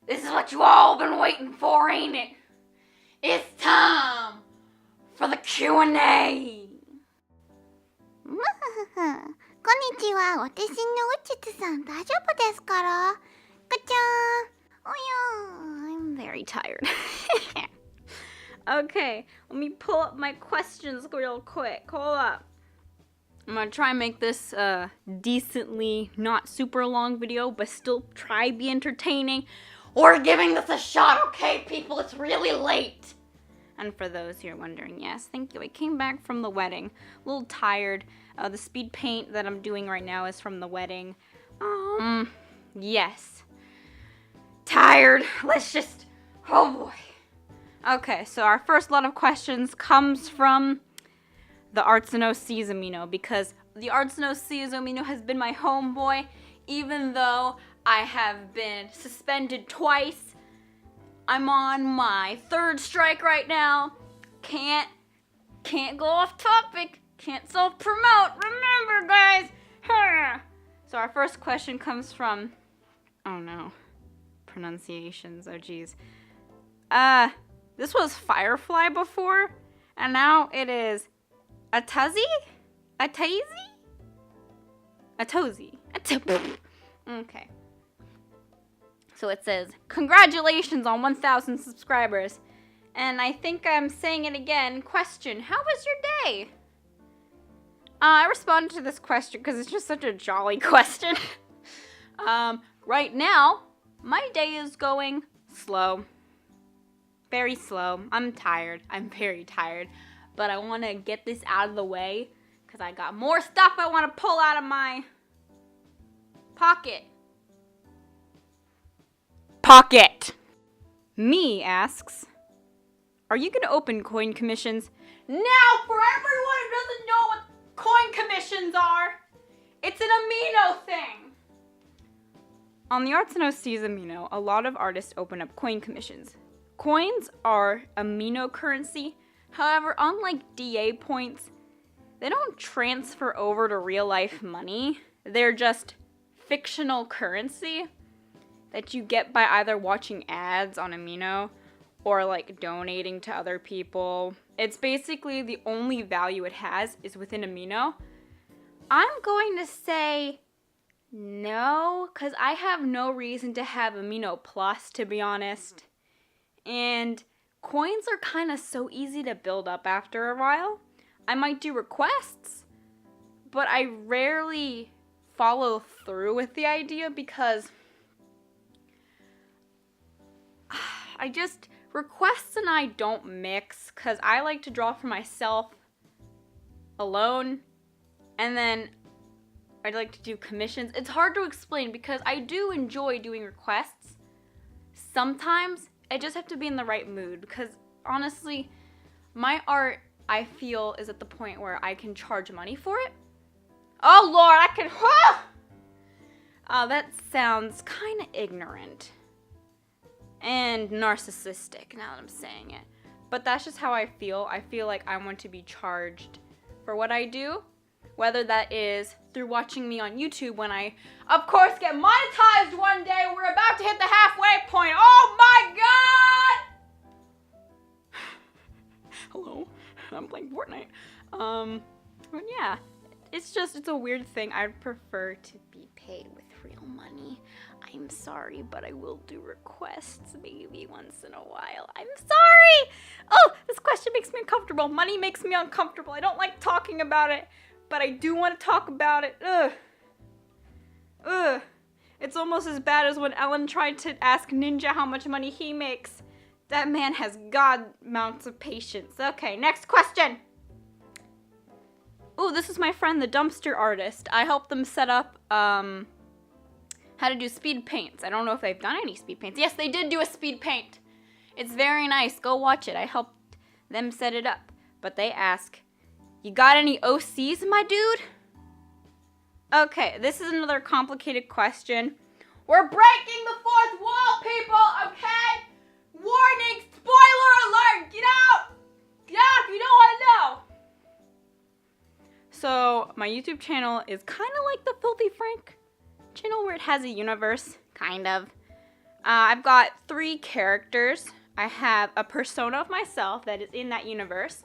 This is what you all been waiting for, ain't it? It's time for the Q&A. こんにちは、私のウチツさん大丈夫ですから？ガチャーン。おやー、I'm very tired. Okay, let me pull up my questions real quick. Hold up. I'm gonna try and make this decently not super long video, but still try be entertaining. We're giving this a shot, okay, people? It's really late. And for those who are wondering, yes, thank you. I came back from the wedding, a little tired. The speed paint that I'm doing right now is from the wedding. Yes. Tired. Let's just, oh boy. Okay, so our first lot of questions comes from the Arts and OC's Amino, because the Arts and OC's Amino has been my homeboy, even though I have been suspended twice. I'm on my third strike right now. Can't go off topic. Can't self-promote. Remember, guys. So our first question comes from, oh no, pronunciations. Oh geez. This was Firefly before, and now it is Atazi? Atazi? Atozi. Okay. So it says, congratulations on 1,000 subscribers. And I think I'm saying it again. Question, how was your day? I responded to this question because it's just such a jolly question. Right now, my day is going slow. Very slow. I'm tired. I'm very tired. But I want to get this out of the way because I got more stuff I want to pull out of my pocket. Me asks, are you going to open coin commissions? Now, for everyone who doesn't know what coin commissions are, it's an Amino thing. On the Arts and OC's Amino, a lot of artists open up coin commissions. Coins are Amino currency. However, unlike DA points, they don't transfer over to real life money. They're just fictional currency that you get by either watching ads on Amino or like donating to other people. It's basically the only value it has is within Amino. I'm going to say no, because I have no reason to have Amino Plus, to be honest. And coins are kind of so easy to build up after a while. I might do requests, but I rarely follow through with the idea because requests and I don't mix, because I like to draw for myself alone, and then I'd like to do commissions. It's hard to explain because I do enjoy doing requests. Sometimes I just have to be in the right mood, because honestly, my art, I feel, is at the point where I can charge money for it. Oh Lord, I can, that sounds kind of ignorant and narcissistic now that I'm saying it. But that's just how I feel. I feel like I want to be charged for what I do, whether that is through watching me on YouTube when I, of course, get monetized one day. We're about to hit the halfway point. Oh my God! Hello, I'm playing Fortnite. But yeah, it's a weird thing. I'd prefer to be paid with real money. I'm sorry, but I will do requests maybe once in a while. I'm sorry! Oh, this question makes me uncomfortable. Money makes me uncomfortable. I don't like talking about it, but I do want to talk about it. Ugh. It's almost as bad as when Ellen tried to ask Ninja how much money he makes. That man has god amounts of patience. Okay, next question. Ooh, this is my friend, the dumpster artist. I helped them set up, how to do speed paints. I don't know if they've done any speed paints. Yes, they did do a speed paint. It's very nice. Go watch it. I helped them set it up. But they ask, you got any OCs, my dude? Okay, this is another complicated question. We're breaking the fourth wall, people, okay? Warning, spoiler alert, get out! Get out if you don't want to know! So, my YouTube channel is kind of like the Filthy Frank channel where it has a universe, kind of. I've got 3 characters. I have a persona of myself that is in that universe.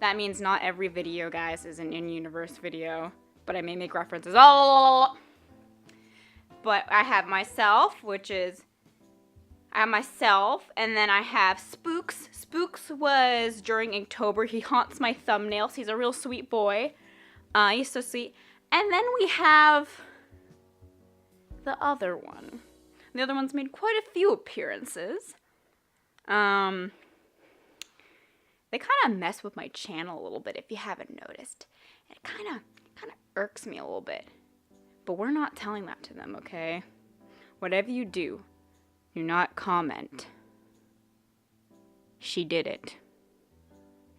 That means not every video, guys, is an in-universe video, but I may make references. Oh! But I have myself, and then I have Spooks. Spooks was during October. He haunts my thumbnails. He's a real sweet boy. He's so sweet. And then we have the other one. The other one's made quite a few appearances. They kind of mess with my channel a little bit, if you haven't noticed. It kind of irks me a little bit. But we're not telling that to them, okay? Whatever you do not comment. She did it.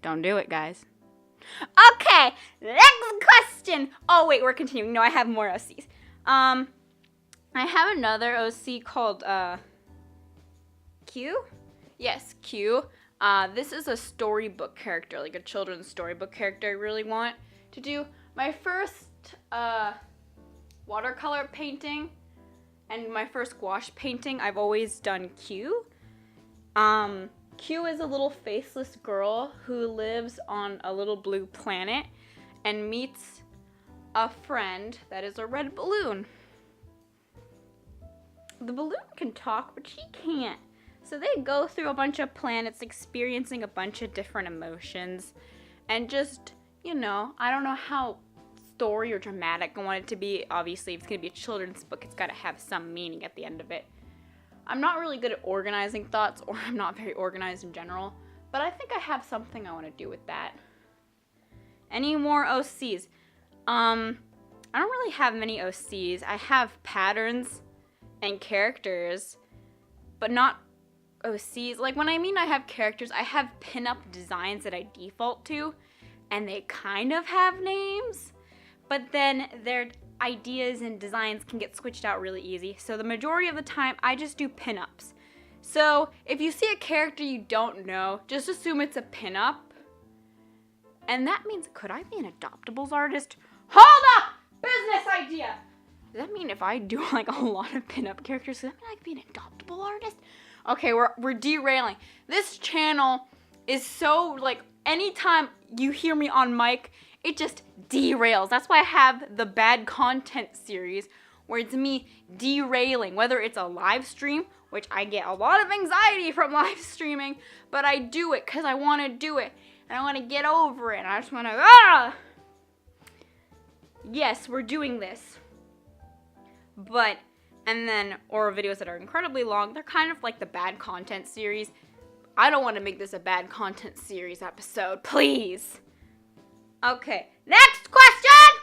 Don't do it, guys. Okay, next question. Oh, wait, we're continuing. No, I have more OCs. I have another OC called, Q? Yes, Q. This is a storybook character, like a children's storybook character I really want to do. My first, watercolor painting and my first gouache painting, I've always done Q. Q is a little faceless girl who lives on a little blue planet and meets a friend that is a red balloon. The balloon can talk, but she can't. So they go through a bunch of planets, experiencing a bunch of different emotions, and just, I don't know how story or dramatic I want it to be. Obviously, if it's going to be a children's book, it's got to have some meaning at the end of it. I'm not really good at organizing thoughts, or I'm not very organized in general, but I think I have something I want to do with that. Any more OCs? I don't really have many OCs. I have patterns and characters, but not OCs. Like, when I mean I have characters, I have pinup designs that I default to, and they kind of have names, but then their ideas and designs can get switched out really easy. So the majority of the time, I just do pinups. So if you see a character you don't know, just assume it's a pinup. And that means, could I be an adoptables artist? Hold up! Business idea! Does that mean if I do like a lot of pinup characters, does that mean I could be an adoptable artist? Okay, we're derailing. This channel is so, like, anytime you hear me on mic, it just derails. That's why I have the bad content series, where it's me derailing, whether it's a live stream, which I get a lot of anxiety from live streaming, but I do it because I want to do it, and I want to get over it, and I just want to, Yes, we're doing this. But, or videos that are incredibly long, they're kind of like the bad content series. I don't want to make this a bad content series episode, please. Okay, next question!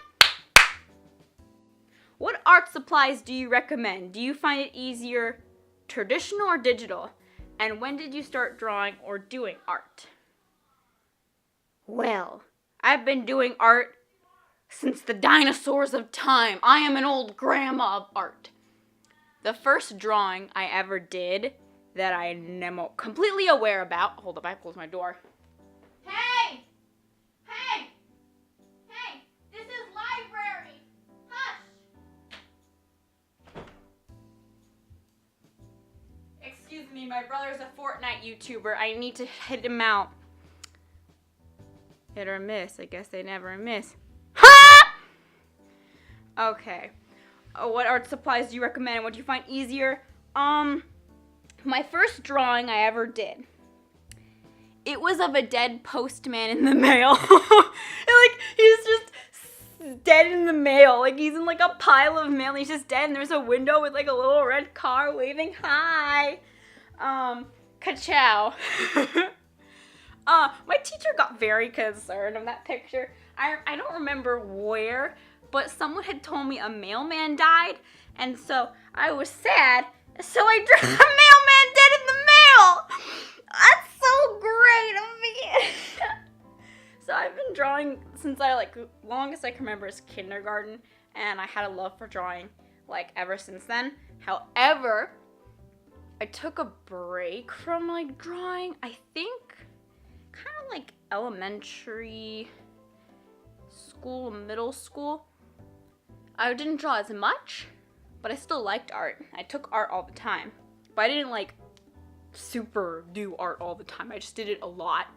What art supplies do you recommend? Do you find it easier traditional or digital? And when did you start drawing or doing art? Well, I've been doing art since the dinosaurs of time. I am an old grandma of art. The first drawing I ever did that I am completely aware about. Hold up, I closed my door. Hey! Hey! Hey! This is library! Hush! Excuse me, my brother's a Fortnite YouTuber. I need to hit him out. Hit or miss. I guess they never miss. Ha! Okay. What art supplies do you recommend? What do you find easier? My first drawing I ever did, it was of a dead postman in the mail. Like, he's just dead in the mail. Like, he's in like a pile of mail. He's just dead, and there's a window with like a little red car waving hi. Ka-chow. My teacher got very concerned of that picture. I don't remember where, but someone had told me a mailman died, and so I was sad, so I drew a mailman dead in the mail! That's so great of me! So I've been drawing since longest I can remember is kindergarten, and I had a love for drawing, ever since then. However, I took a break from, drawing, I think, kind of elementary school, middle school. I didn't draw as much, but I still liked art. I took art all the time. But I didn't like super do art all the time. I just did it a lot,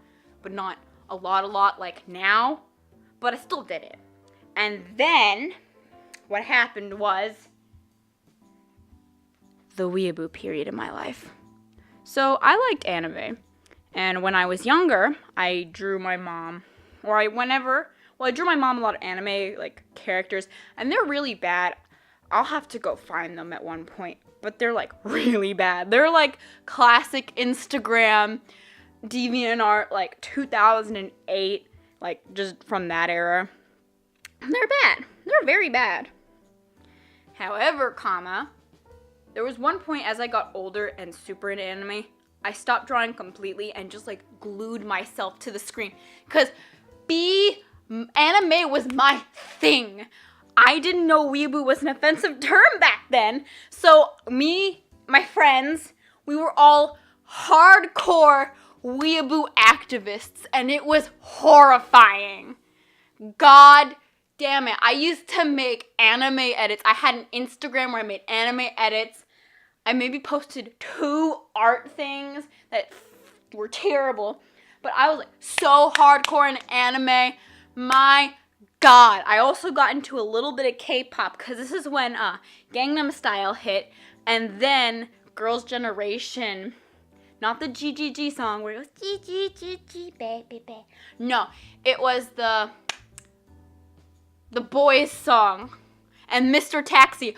but not a lot like now. But I still did it. And then what happened was the weeaboo period in my life. So I liked anime. And when I was younger, I drew my mom, I drew my mom a lot of anime, like, characters, and they're really bad. I'll have to go find them at one point, but they're, like, really bad. They're, like, classic Instagram DeviantArt, like, 2008, like, just from that era. They're bad. They're very bad. However, there was one point as I got older and super into anime, I stopped drawing completely and just like glued myself to the screen. Because anime was my thing. I didn't know weeaboo was an offensive term back then. So my friends, we were all hardcore weeaboo activists and it was horrifying. God damn it. I used to make anime edits. I had an Instagram where I made anime edits. I maybe posted 2 art things that were terrible. But I was like so hardcore in anime. My God. I also got into a little bit of K-pop because this is when Gangnam Style hit. And then Girls' Generation. Not the GGG song where it goes GGGG baby baby. No, it was the boys song. And Mr. Taxi.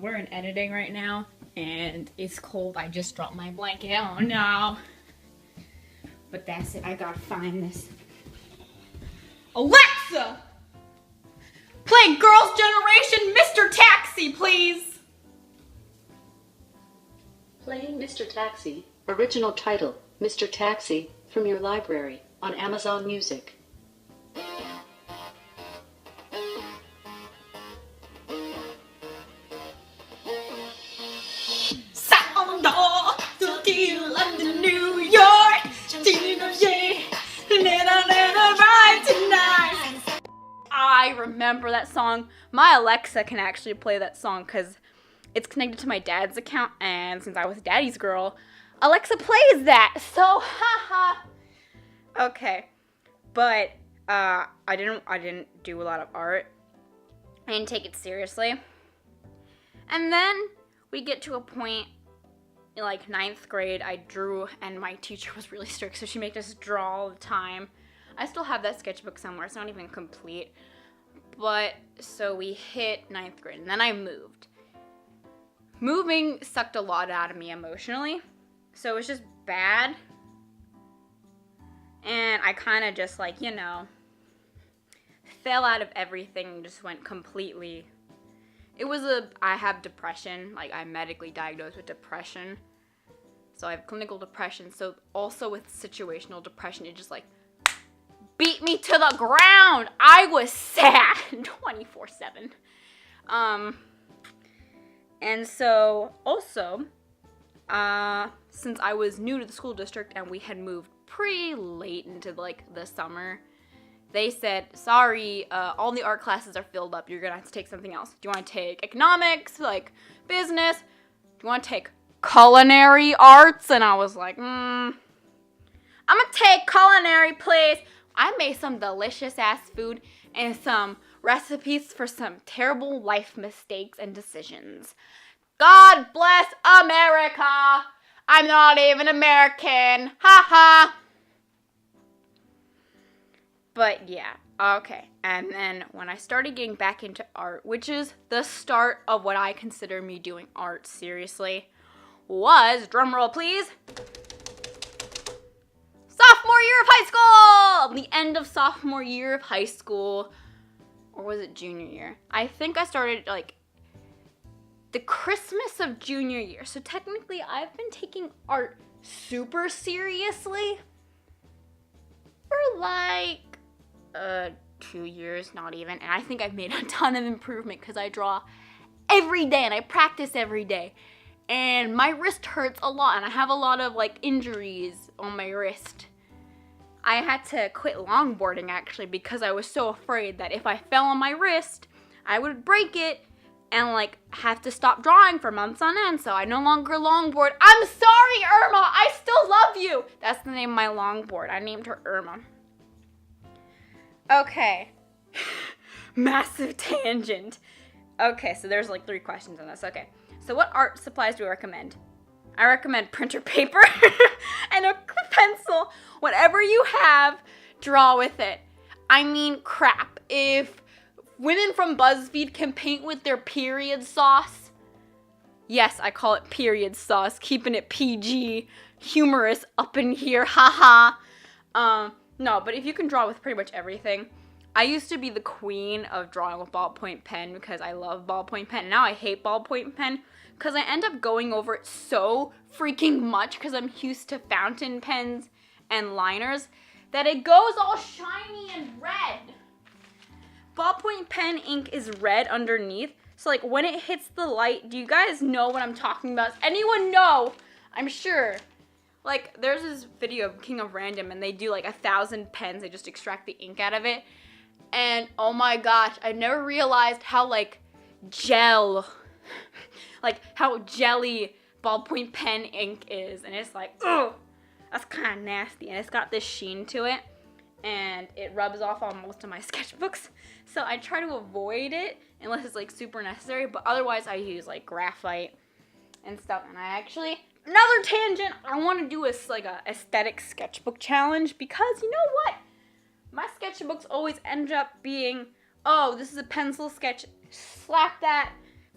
We're in editing right now, and it's cold. I just dropped my blanket. Oh no. But that's it. I gotta find this. Alexa! Play Girls' Generation Mr. Taxi, please! Playing Mr. Taxi. Original title, Mr. Taxi, from your library, on Amazon Music. London, New York, I remember that song. My Alexa can actually play that song because it's connected to my dad's account, and since I was daddy's girl, Alexa plays that. So, haha. Okay, but I didn't do a lot of art. I didn't take it seriously. And then we get to a point in like 9th grade, I drew, and my teacher was really strict, so she made us draw all the time. I still have that sketchbook somewhere. It's not even complete. But, so we hit 9th grade, and then I moved. Moving sucked a lot out of me emotionally, so it was just bad. And I kind of just like, fell out of everything and just went completely. I have depression, like I'm medically diagnosed with depression. So I have clinical depression, so also with situational depression, it just like beat me to the ground. I was sad 24/7. And so also, since I was new to the school district and we had moved pretty late into like the summer, they said, sorry, all the art classes are filled up. You're gonna have to take something else. Do you want to take economics, like business? Do you want to take culinary arts? And I was like, I'm gonna take culinary, please. I made some delicious ass food and some recipes for some terrible life mistakes and decisions. God bless America. I'm not even American. Ha ha. But yeah, okay. And then when I started getting back into art, which is the start of what I consider me doing art seriously, was, drumroll please, sophomore year of high school! The end of sophomore year of high school. Or was it junior year? I think I started like the Christmas of junior year. So technically I've been taking art super seriously for like 2 years, not even. And I think I've made a ton of improvement because I draw every day and I practice every day. And my wrist hurts a lot and I have a lot of like injuries on my wrist. I had to quit longboarding actually because I was so afraid that if I fell on my wrist, I would break it and like have to stop drawing for months on end, so I no longer longboard. I'm sorry, Irma, I still love you. That's the name of my longboard. I named her Irma. Okay. Massive tangent. Okay, so there's like 3 questions on this. Okay, so what art supplies do I recommend? I recommend printer paper and a pencil. Whatever you have, draw with it. I mean, crap. If women from BuzzFeed can paint with their period sauce, yes, I call it period sauce, keeping it PG, humorous up in here, haha. No, but if you can draw with pretty much everything. I used to be the queen of drawing with ballpoint pen because I love ballpoint pen. Now I hate ballpoint pen because I end up going over it so freaking much because I'm used to fountain pens and liners that it goes all shiny and red. Ballpoint pen ink is red underneath, so like when it hits the light, do you guys know what I'm talking about? Does anyone know? I'm sure. Like there's this video of King of Random and they do like 1,000 pens, they just extract the ink out of it. And oh my gosh, I never realized how like how jelly ballpoint pen ink is. And it's like, ugh, that's kind of nasty. And it's got this sheen to it and it rubs off on most of my sketchbooks. So I try to avoid it unless it's like super necessary. But otherwise I use like graphite and stuff. And I actually, another tangent, I want to do a aesthetic sketchbook challenge because you know what? My sketchbooks always end up being, oh, this is a pencil sketch, slap that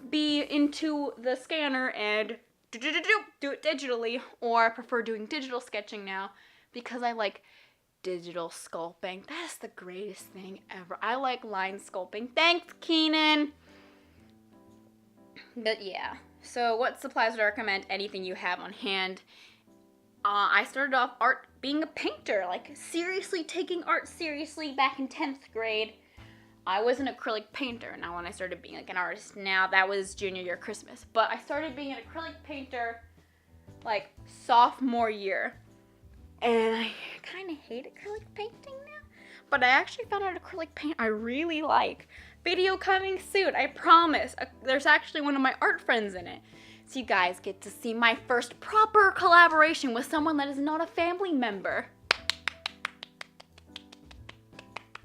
B into the scanner and do it digitally, or I prefer doing digital sketching now because I like digital sculpting. That's the greatest thing ever. I like line sculpting. Thanks, Keenan. But yeah, so what supplies would I recommend? Anything you have on hand. I started off art being a painter, like seriously taking art seriously back in 10th grade. I was an acrylic painter. Now when I started being like an artist, now that was junior year Christmas. But I started being an acrylic painter like sophomore year. And I kind of hate acrylic painting now. But I actually found out acrylic paint I really like. Video coming soon, I promise. There's actually one of my art friends in it. So you guys get to see my first proper collaboration with someone that is not a family member.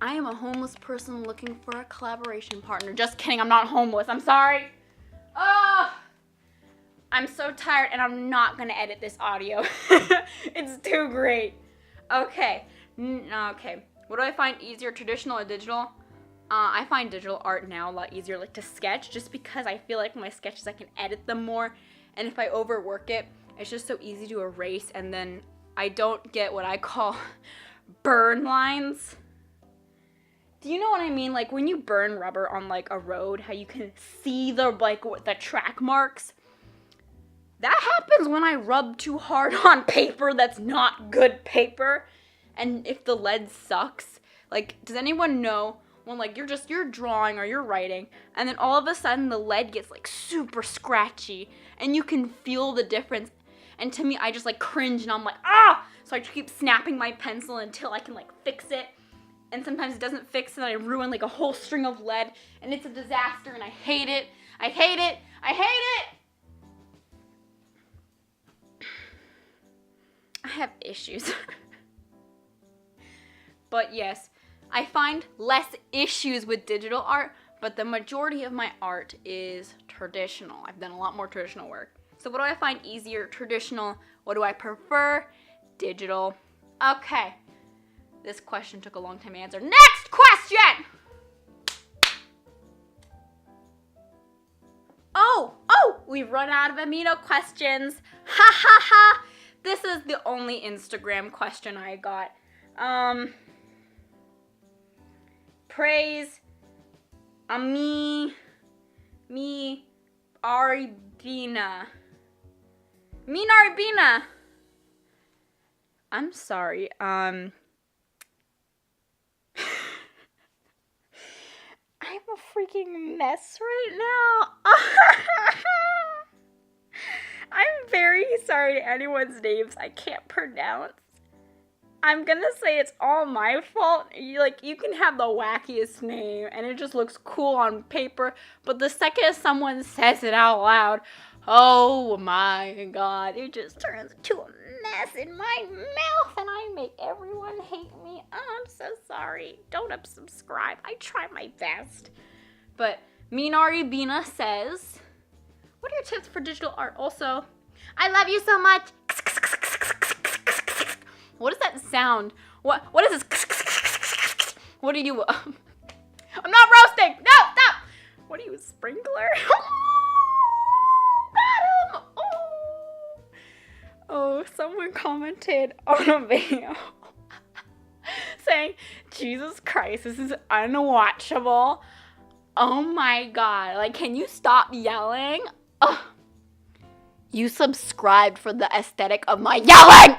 I am a homeless person looking for a collaboration partner. Just kidding, I'm not homeless, I'm sorry. Oh, I'm so tired and I'm not gonna edit this audio. It's too great. Okay, what do I find easier, traditional or digital? I find digital art now a lot easier like to sketch just because I feel like my sketches I can edit them more, and if I overwork it, it's just so easy to erase and then I don't get what I call burn lines. Do you know what I mean? Like when you burn rubber on like a road, how you can see the track marks? That happens when I rub too hard on paper that's not good paper. And if the lead sucks, like does anyone know when like you're drawing or you're writing and then all of a sudden the lead gets like super scratchy and you can feel the difference, and to me I just like cringe and I'm like ah, so I keep snapping my pencil until I can like fix it, and sometimes it doesn't fix and I ruin like a whole string of lead and it's a disaster and I hate it. I hate it. I hate it. I have issues. But yes, I find less issues with digital art, but the majority of my art is traditional. I've done a lot more traditional work. So what do I find easier? Traditional. What do I prefer? Digital. Okay. This question took a long time to answer. Next question! Oh, we've run out of amino questions. Ha ha ha. This is the only Instagram question I got. Praise me Arbina. Mina Arbina. I'm sorry. I'm a freaking mess right now. I'm very sorry to anyone's names I can't pronounce. I'm gonna say it's all my fault. You can have the wackiest name and it just looks cool on paper, but the second someone says it out loud, oh my god, it just turns into a mess in my mouth and I make everyone hate me. Oh, I'm so sorry. Don't unsubscribe. I try my best. But Minari Bina says, what are your tips for digital art? Also, I love you so much. What is that sound? What is this? What are you? I'm not roasting. No, stop. What are you, a sprinkler? Got him. Oh, someone commented on a video saying, Jesus Christ, this is unwatchable. Oh my god. Like, can you stop yelling? Ugh. You subscribed for the aesthetic of my yelling!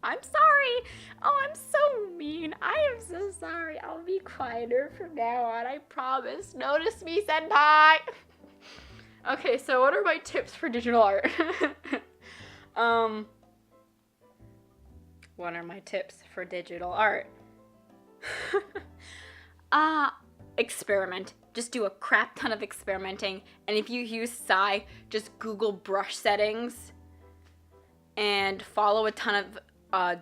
I'm sorry. Oh, I'm so mean. I am so sorry. I'll be quieter from now on. I promise. Notice me, senpai. Okay, so what are my tips for digital art? What are my tips for digital art? Experiment. Just do a crap ton of experimenting. And if you use Psy, just Google brush settings and follow a ton of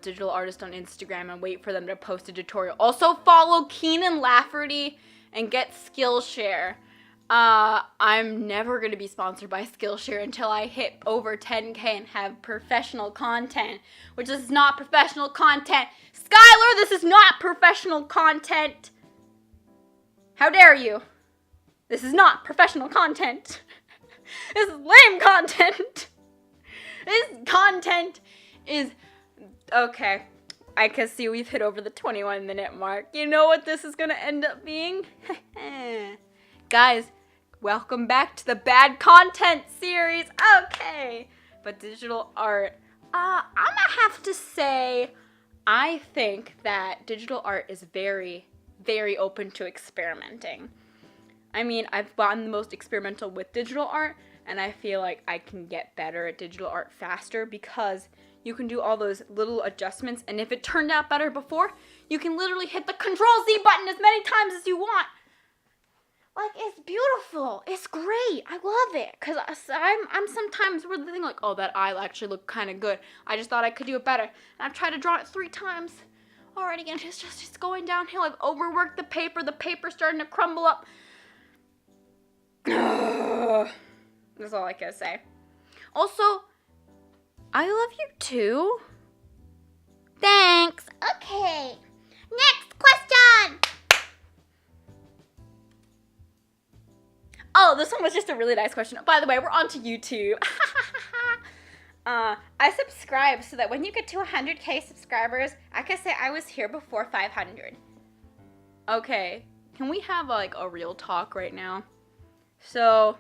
digital artists on Instagram and wait for them to post a tutorial. Also follow Keenan Lafferty and get Skillshare. I'm never going to be sponsored by Skillshare until I hit over 10K and have professional content, which is not professional content. Skylar, this is not professional content. How dare you? This is not professional content. This is lame content. This content is... Okay, I can see we've hit over the 21-minute mark. You know what this is gonna end up being? Guys, welcome back to the bad content series. Okay, but digital art. I'm gonna have to say, I think that digital art is very, very open to experimenting. I mean, I've gotten the most experimental with digital art, and I feel like I can get better at digital art faster because you can do all those little adjustments, and if it turned out better before, you can literally hit the Control-Z button as many times as you want. Like, it's beautiful. It's great. I love it. Because I'm sometimes with the thing like, oh, that eye actually looked kind of good. I just thought I could do it better. And I've tried to draw it 3 times already, and it's going downhill. I've overworked the paper. The paper's starting to crumble up. That's all I can say. Also, I love you too. Thanks. Okay. Next question. Oh, this one was just a really nice question. By the way, we're on to YouTube. I subscribe so that when you get to 100K subscribers, I can say I was here before 500. Okay, can we have like a real talk right now? So,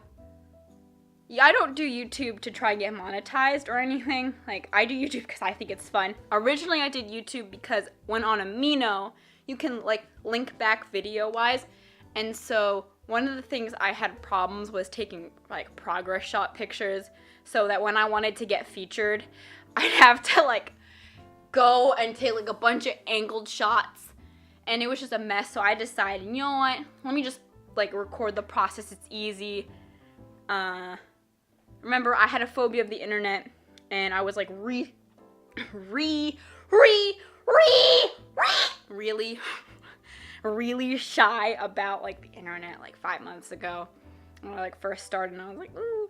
yeah, I don't do YouTube to try and get monetized or anything. Like, I do YouTube because I think it's fun. Originally, I did YouTube because when on Amino, you can like link back video-wise. And so, one of the things I had problems was taking like progress shot pictures so that when I wanted to get featured, I'd have to like go and take like a bunch of angled shots. And it was just a mess. So I decided, you know what? Let me just like record the process. It's easy. Remember, I had a phobia of the internet, and I was like really shy about like the internet like 5 months ago when I like first started, and I was like, ooh.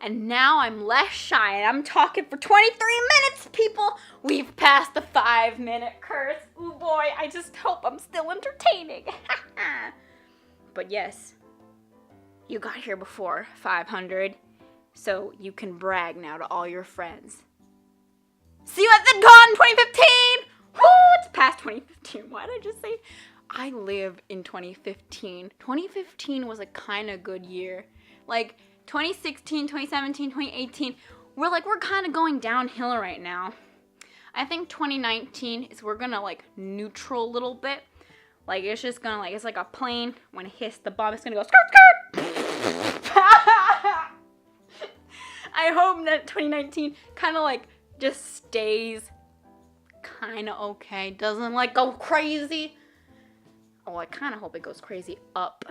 And now I'm less shy, and I'm talking for 23 minutes, people. We've passed the 5-minute curse. Ooh boy, I just hope I'm still entertaining. But yes, you got here before 500, so you can brag now to all your friends. See you at VidCon 2015! Woo, it's past 2015. Why did I just say? I live in 2015. 2015 was a kind of good year. Like 2016, 2017, 2018, we're kind of going downhill right now. I think 2019 is we're gonna like neutral a little bit. Like it's just gonna like, it's like a plane. When it hits the bomb, it's gonna go skirt skirt. I hope that 2019 kind of like just stays kind of okay. Doesn't like go crazy. Oh, I kind of hope it goes crazy up.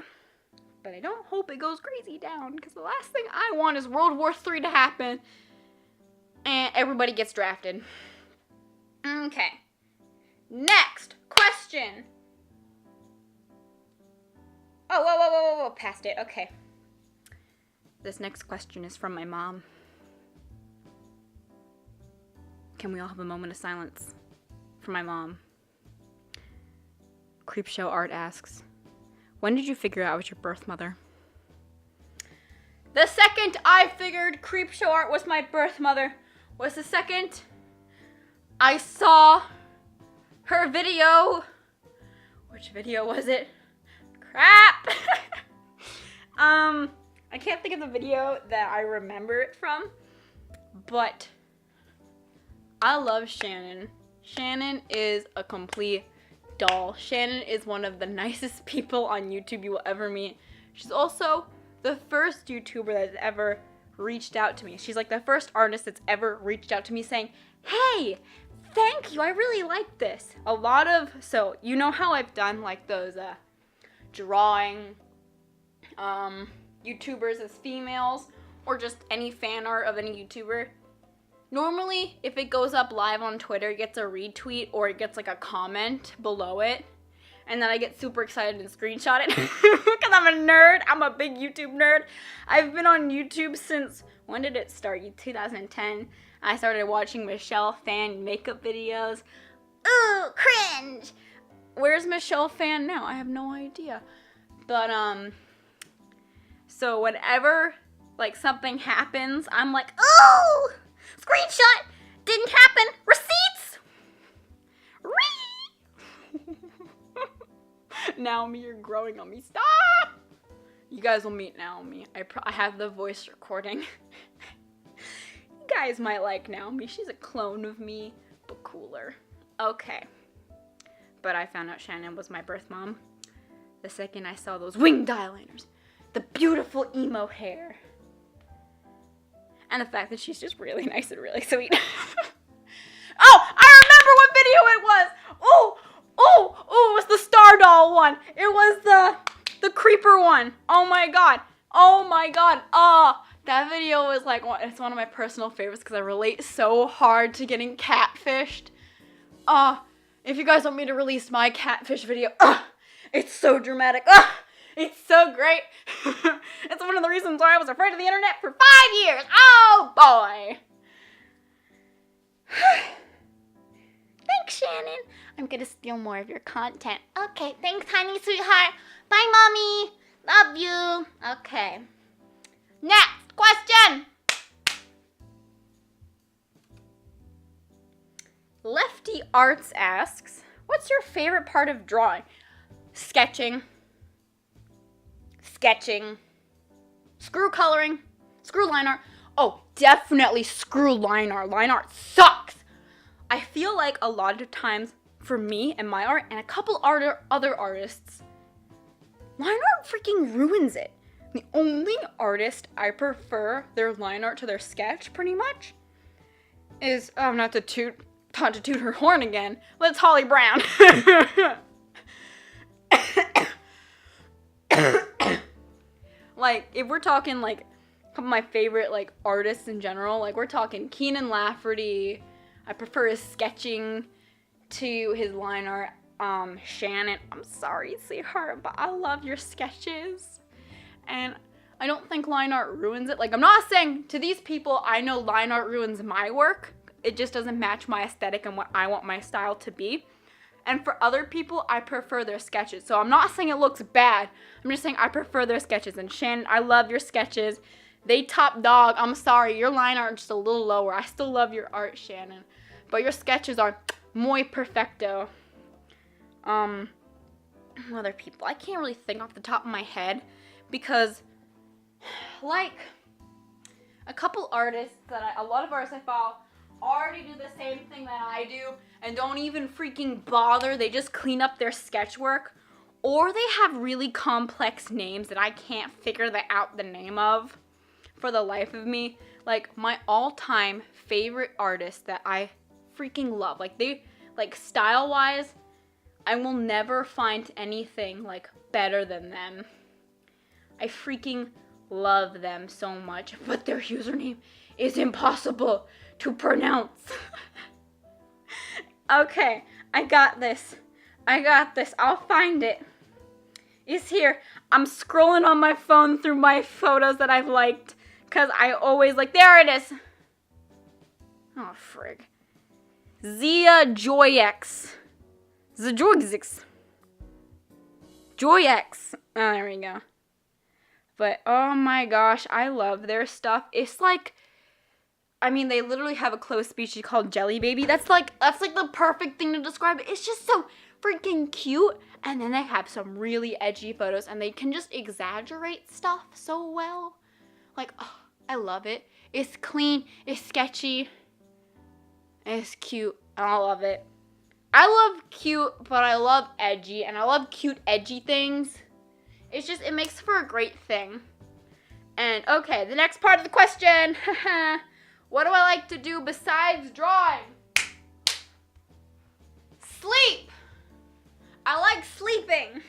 But I don't hope it goes crazy down, because the last thing I want is World War III to happen and everybody gets drafted. Okay. Next question. Oh, whoa, past it. Okay. This next question is from my mom. Can we all have a moment of silence for my mom? Creepshow Art asks, when did you figure out I was your birth mother? The second I figured Creepshow Art was my birth mother was the second I saw her video. Which video was it? Crap! I can't think of the video that I remember it from, but I love Shannon. Shannon is a complete doll. Shannon is one of the nicest people on YouTube you will ever meet. She's also the first YouTuber that's ever reached out to me. She's like the first artist that's ever reached out to me saying, hey, thank you, I really like this. So you know how I've done like those drawing YouTubers as females, or just any fan art of any YouTuber? Normally, if it goes up live on Twitter, it gets a retweet or it gets like a comment below it. And then I get super excited and screenshot it because I'm a nerd. I'm a big YouTube nerd. I've been on YouTube since, when did it start? 2010. I started watching Michelle Fan makeup videos. Ooh, cringe! Where's Michelle Fan now? I have no idea. But, so whenever, like, something happens, I'm like, ooh! Screenshot! Didn't happen! Receipts! Naomi, you're growing on me. Stop! You guys will meet Naomi. I have the voice recording. You guys might like Naomi. She's a clone of me, but cooler. Okay. But I found out Shannon was my birth mom the second I saw those winged eyeliners, the beautiful emo hair, and the fact that she's just really nice and really sweet. Oh, I remember what video it was. Oh, it was the Star Doll one. It was the creeper one. Oh my god. That video was like, it's one of my personal favorites because I relate so hard to getting catfished. If you guys want me to release my catfish video, it's so dramatic. It's so great. It's one of the reasons why I was afraid of the internet for 5 years. Oh boy. Thanks, Shannon. I'm gonna steal more of your content. Okay, thanks, honey, sweetheart. Bye, mommy. Love you. Okay. Next question. Lefty Arts asks, what's your favorite part of drawing? Sketching. Screw coloring. Screw line art. Oh, definitely screw line art. Line art sucks. I feel like a lot of times for me and my art and a couple other artists, line art freaking ruins it. The only artist I prefer their line art to their sketch pretty much is, not to toot her horn again, but it's Holly Brown. Like, if we're talking like some of my favorite like artists in general, like we're talking Keenan Lafferty. I prefer his sketching to his line art. Shannon, I'm sorry, sweetheart, but I love your sketches. And I don't think line art ruins it. Like, I'm not saying to these people, I know line art ruins my work. It just doesn't match my aesthetic and what I want my style to be. And for other people, I prefer their sketches. So I'm not saying it looks bad. I'm just saying I prefer their sketches. And Shannon, I love your sketches. They top dog. I'm sorry, your line art is just a little lower. I still love your art, Shannon. But your sketches are muy perfecto. Other people, I can't really think off the top of my head because, like, a couple artists a lot of artists I follow already do the same thing that I do and don't even freaking bother. They just clean up their sketch work, or they have really complex names that I can't figure out the name of for the life of me. Like, my all-time favorite artist that I freaking love, like like style-wise, I will never find anything like better than them. I freaking love them so much, but their username is impossible to pronounce. Okay, I got this. I'll find it. It's here. I'm scrolling on my phone through my photos that I've liked, because I always like, there it is. Oh, frig. Zia Joyex. Zajoyx. Joyex. Oh, there we go. But, oh my gosh, I love their stuff. It's like, I mean, they literally have a closed species called Jelly Baby. That's like the perfect thing to describe it. It's just so freaking cute. And then they have some really edgy photos, and they can just exaggerate stuff so well. Like, oh, I love it. It's clean, it's sketchy, it's cute, and I love it. I love cute, but I love edgy, and I love cute, edgy things. It's just, it makes for a great thing. And, okay, the next part of the question. What do I like to do besides drawing? Sleep! I like sleeping.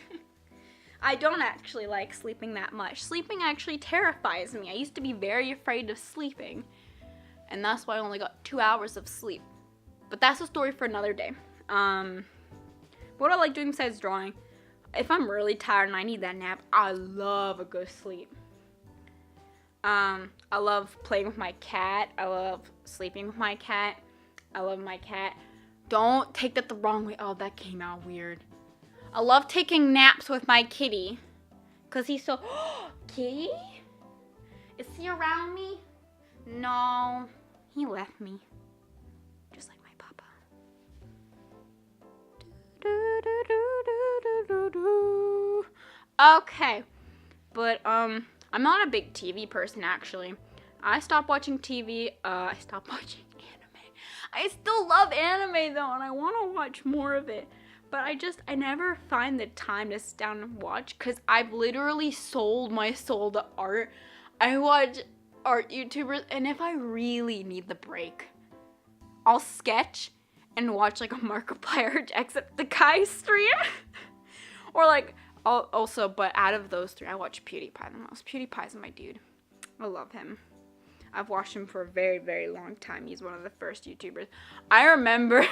I don't actually like sleeping that much. Sleeping actually terrifies me. I used to be very afraid of sleeping. And that's why I only got 2 hours of sleep. But that's a story for another day. What do I like doing besides drawing? If I'm really tired and I need that nap, I love a good sleep. I love playing with my cat. I love sleeping with my cat. I love my cat. Don't take that the wrong way. Oh, that came out weird. I love taking naps with my kitty. Because he's so... Kitty? Is he around me? No. He left me. Just like my papa. Okay. But, I'm not a big TV person, actually. I stopped watching TV. I stopped watching anime. I still love anime, though, and I want to watch more of it. But I never find the time to sit down and watch, because I've literally sold my soul to art. I watch art YouTubers, and if I really need the break, I'll sketch and watch like a Markiplier Jacksepticeye stream. Or like, also, but out of those three, I watch PewDiePie the most. PewDiePie's my dude. I love him. I've watched him for a very, very long time. He's one of the first YouTubers. I remember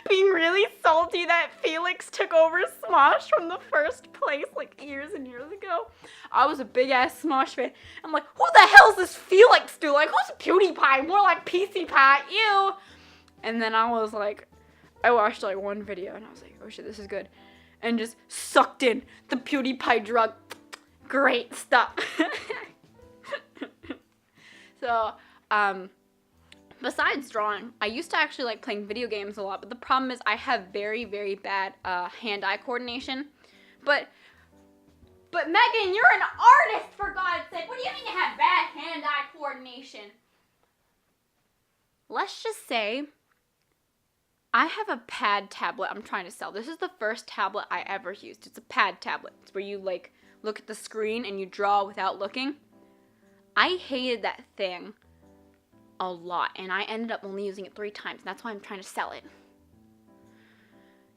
being really salty that Felix took over Smosh from the first place like years and years ago. I was a big ass Smosh fan. I'm like, who the hell is this Felix dude? Like, who's PewDiePie? More like PC Pie. Ew. And then I was like, I watched like one video and I was like, oh shit, this is good. And just sucked in the PewDiePie drug. Great stuff. So, besides drawing, I used to actually like playing video games a lot, but the problem is I have very, very bad hand-eye coordination. But Megan, you're an artist, for God's sake. What do you mean you have bad hand-eye coordination? Let's just say I have a pad tablet I'm trying to sell. This is the first tablet I ever used. It's a pad tablet. It's where you like look at the screen and you draw without looking. I hated that thing a lot, and I ended up only using it 3 times, and that's why I'm trying to sell it.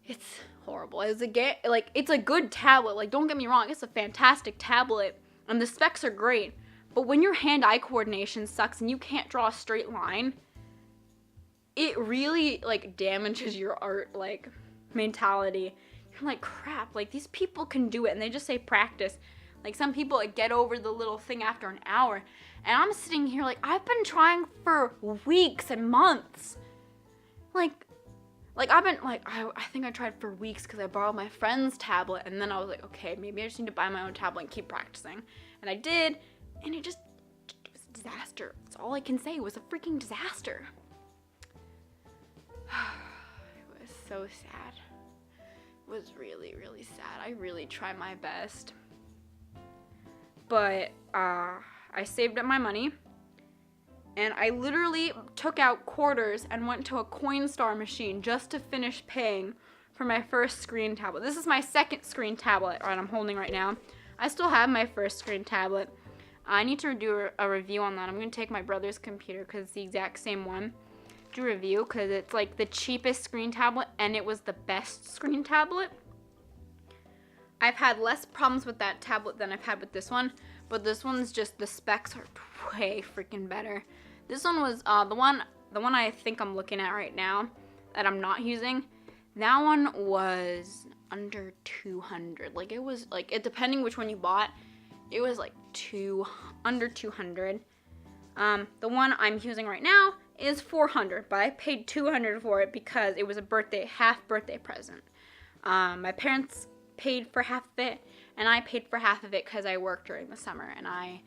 It's horrible. It's a good tablet. Like, don't get me wrong, it's a fantastic tablet, and the specs are great, but when your hand-eye coordination sucks and you can't draw a straight line, it really, like, damages your art, like, mentality. You're like, crap, like, these people can do it, and they just say practice. Like, some people like, get over the little thing after an hour. And I'm sitting here like, I've been trying for weeks and months. Like I've been, like, I think I tried for weeks because I borrowed my friend's tablet. And then I was like, okay, maybe I just need to buy my own tablet and keep practicing. And I did. And it was a disaster. That's all I can say. It was a freaking disaster. It was so sad. It was really, really sad. I really tried my best. But I saved up my money, and I literally took out quarters and went to a Coinstar machine just to finish paying for my first screen tablet. This is my second screen tablet that I'm holding right now. I still have my first screen tablet. I need to do a review on that. I'm going to take my brother's computer because it's the exact same one. do a review because it's like the cheapest screen tablet and it was the best screen tablet. I've had less problems with that tablet than I've had with this one, but this one's just, the specs are way freaking better. This one was the one I think I'm looking at right now that I'm not using. That one was under 200. Like it was like, it depending which one you bought, it was like under 200. The one I'm using right now is 400, but I paid 200 for it because it was a half birthday present. My parents paid for half of it, and I paid for half of it because I work during the summer, and I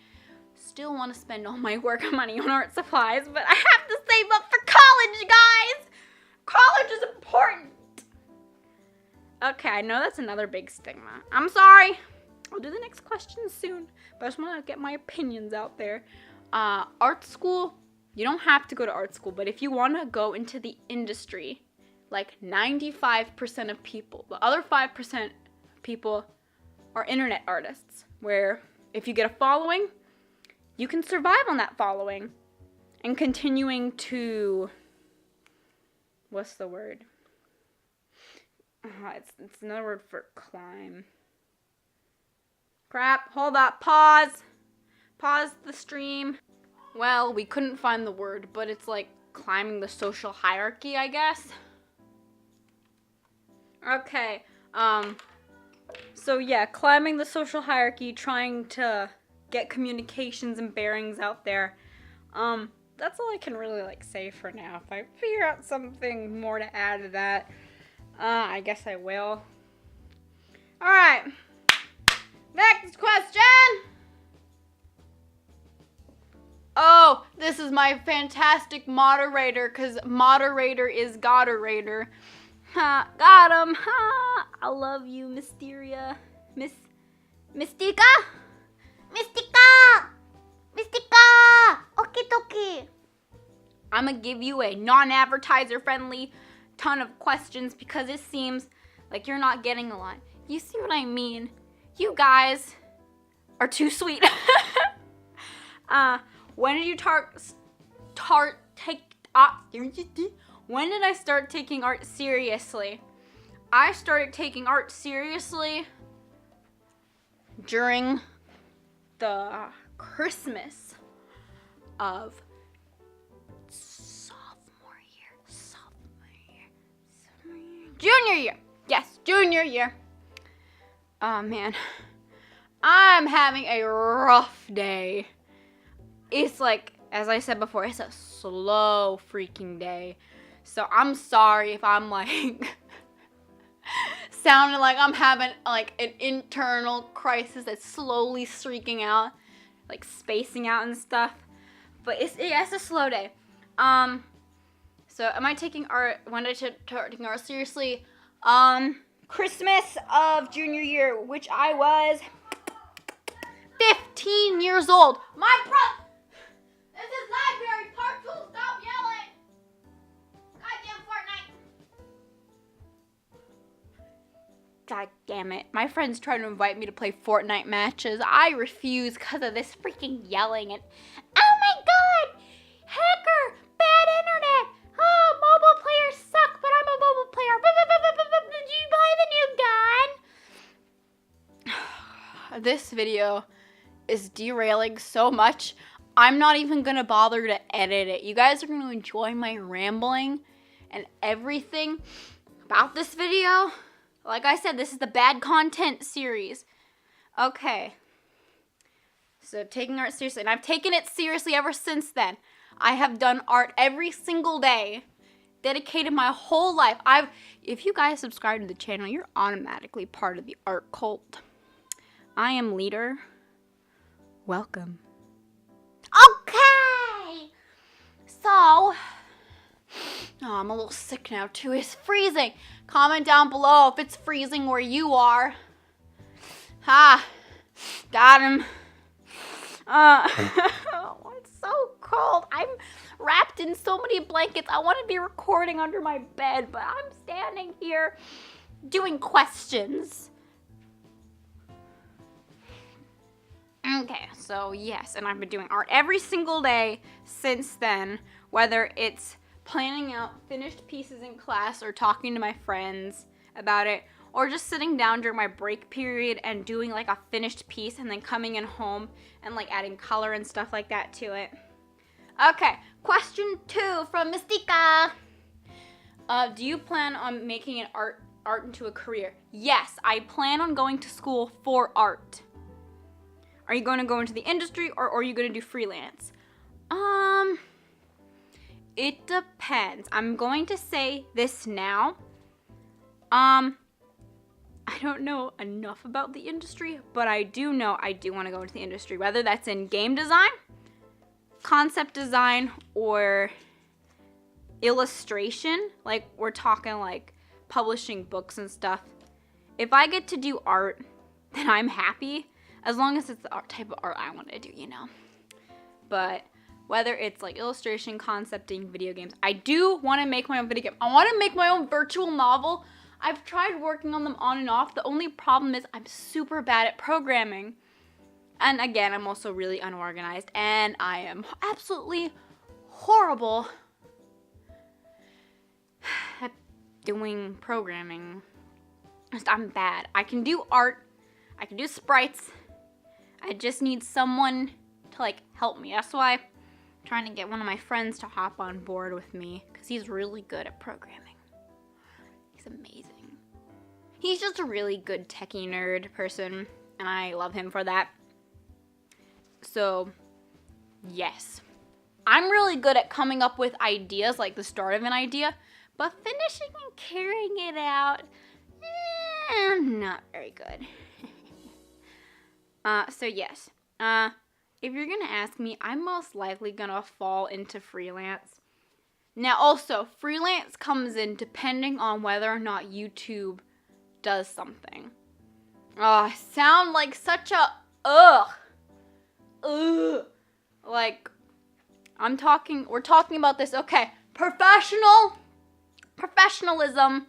still want to spend all my work money on art supplies, but I have to save up for college, guys! College is important! Okay, I know that's another big stigma. I'm sorry. I'll do the next question soon, but I just want to get my opinions out there. Art school, you don't have to go to art school, but if you want to go into the industry, like 95% of people, the other 5% people are internet artists, where if you get a following, you can survive on that following and continuing to, what's the word? It's another word for climb. Crap, hold up, pause the stream. Well, we couldn't find the word, but it's like climbing the social hierarchy, I guess. Okay, so yeah, climbing the social hierarchy, trying to get communications and bearings out there. That's all I can really like say for now. If I figure out something more to add to that, I guess I will. Alright, next question! Oh, this is my fantastic moderator, because moderator is Goderator. Ha, got him. Ha, I love you, Mysteria. Mystica? Mystica! Okie dokie. I'm gonna give you a non-advertiser friendly ton of questions because it seems like you're not getting a lot. You see what I mean? You guys are too sweet. When did you when did I start taking art seriously? I started taking art seriously during the Christmas of junior year. Yes, junior year. Oh man, I'm having a rough day. It's like, as I said before, it's a slow freaking day. So I'm sorry if I'm like sounding like I'm having like an internal crisis that's slowly streaking out, like spacing out and stuff. But it's a slow day. So am I taking art, when did I start taking art seriously? Christmas of junior year, which I was 15 years old. My brother, this is library part 2, stop yelling. Goddamn Fortnite. God damn it. My friends try to invite me to play Fortnite matches. I refuse because of this freaking yelling and, oh my god, hacker, bad internet. Oh, mobile players suck, but I'm a mobile player. Did you buy the new gun? This video is derailing so much. I'm not even gonna bother to edit it. You guys are gonna enjoy my rambling and everything about this video. Like I said, this is the bad content series. Okay. So taking art seriously, and I've taken it seriously ever since then. I have done art every single day, dedicated my whole life. If you guys subscribe to the channel, you're automatically part of the art cult. I am leader. Welcome. Okay. So, I'm a little sick now too. It's freezing. Comment down below if it's freezing where you are. Ha, got him. It's so cold. I'm wrapped in so many blankets. I want to be recording under my bed, but I'm standing here doing questions. Okay, so yes, and I've been doing art every single day since then, whether it's planning out finished pieces in class or talking to my friends about it, or just sitting down during my break period and doing like a finished piece and then coming in home and like adding color and stuff like that to it. Okay, question 2 from Mystica. Do you plan on making an art into a career? Yes, I plan on going to school for art. Are you going to go into the industry or are you going to do freelance? It depends. I'm going to say this now. I don't know enough about the industry, but I do know I do want to go into the industry, whether that's in game design, concept design, or illustration. Like, we're talking like publishing books and stuff. If I get to do art, then I'm happy, as long as it's the type of art I want to do, you know. But whether it's like illustration, concepting, video games, I do want to make my own video game. I want to make my own virtual novel. I've tried working on them on and off. The only problem is I'm super bad at programming. And again, I'm also really unorganized, and I am absolutely horrible at doing programming. I'm bad. I can do art. I can do sprites. I just need someone to like help me. That's why I'm trying to get one of my friends to hop on board with me, because he's really good at programming. He's amazing. He's just a really good techie nerd person, and I love him for that. So, yes. I'm really good at coming up with ideas, like the start of an idea, but finishing and carrying it out, not very good. So yes. If you're gonna ask me, I'm most likely gonna fall into freelance. Now also, freelance comes in depending on whether or not YouTube does something. Oh, I sound like such a like, we're talking about this, okay, professionalism,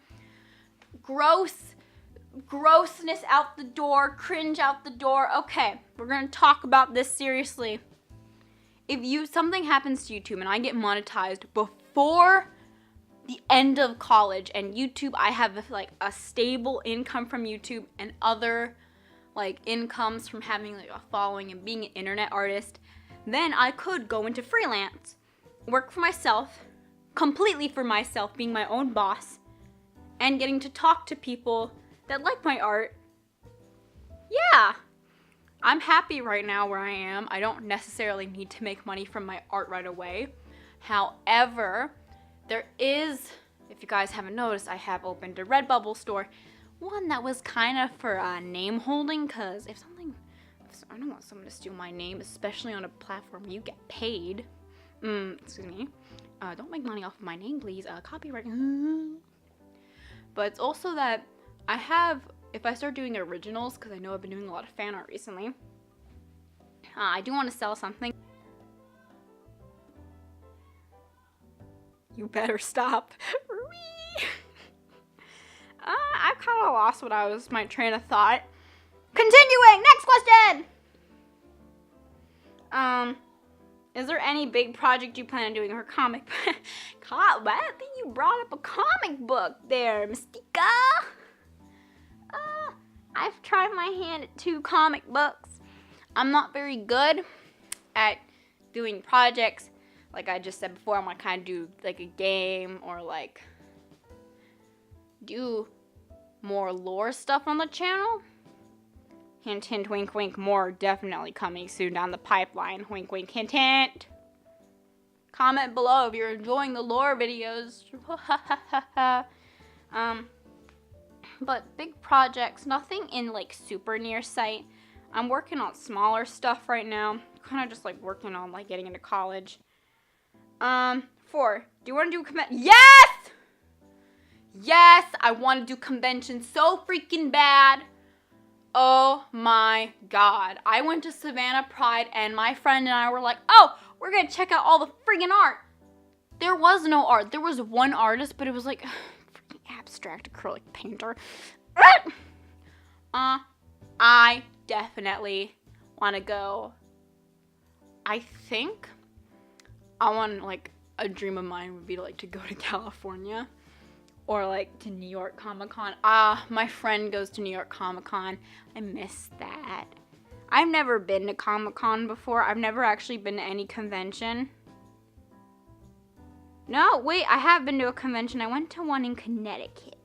grossness out the door, cringe out the door. Okay, we're gonna talk about this seriously. If something happens to YouTube and I get monetized before the end of college, and YouTube, I have like a stable income from YouTube and other like incomes from having like a following and being an internet artist, then I could go into freelance, work for myself, completely for myself, being my own boss, and getting to talk to people that like my art. Yeah, I'm happy right now where I am. I don't necessarily need to make money from my art right away. However, there is, if you guys haven't noticed, I have opened a Redbubble store. One that was kind of for name holding, because if I don't want someone to steal my name, especially on a platform where you get paid. Excuse me. Don't make money off of my name, please. Copyright. But it's also that I have, if I start doing originals, because I know I've been doing a lot of fan art recently, I do want to sell something. You better stop. I kind of lost my train of thought. Continuing, next question. Is there any big project you plan on doing for comic? I think you brought up a comic book there, Mystica. I've tried my hand at 2 comic books. I'm not very good at doing projects. Like I just said before, I want to kind of do like a game or like do more lore stuff on the channel. Hint, hint, wink, wink. More definitely coming soon down the pipeline. Wink, wink, hint, hint. Comment below if you're enjoying the lore videos. But big projects, nothing in like super near sight. I'm working on smaller stuff right now. Kind of just like working on like getting into college. 4. Do you want to do Yes! Yes, I want to do conventions so freaking bad. Oh my god. I went to Savannah Pride and my friend and I were like, oh, we're going to check out all the freaking art. There was no art. There was one artist, but it was like freaking abstract acrylic painter. I definitely want to go. I think I want like a dream of mine would be to go to California or to New York Comic-Con. My friend goes to New York Comic-Con. I miss that. I've never been to Comic-Con before. I've never actually been to any convention. No, wait, I have been to a convention. I went to one in Connecticut.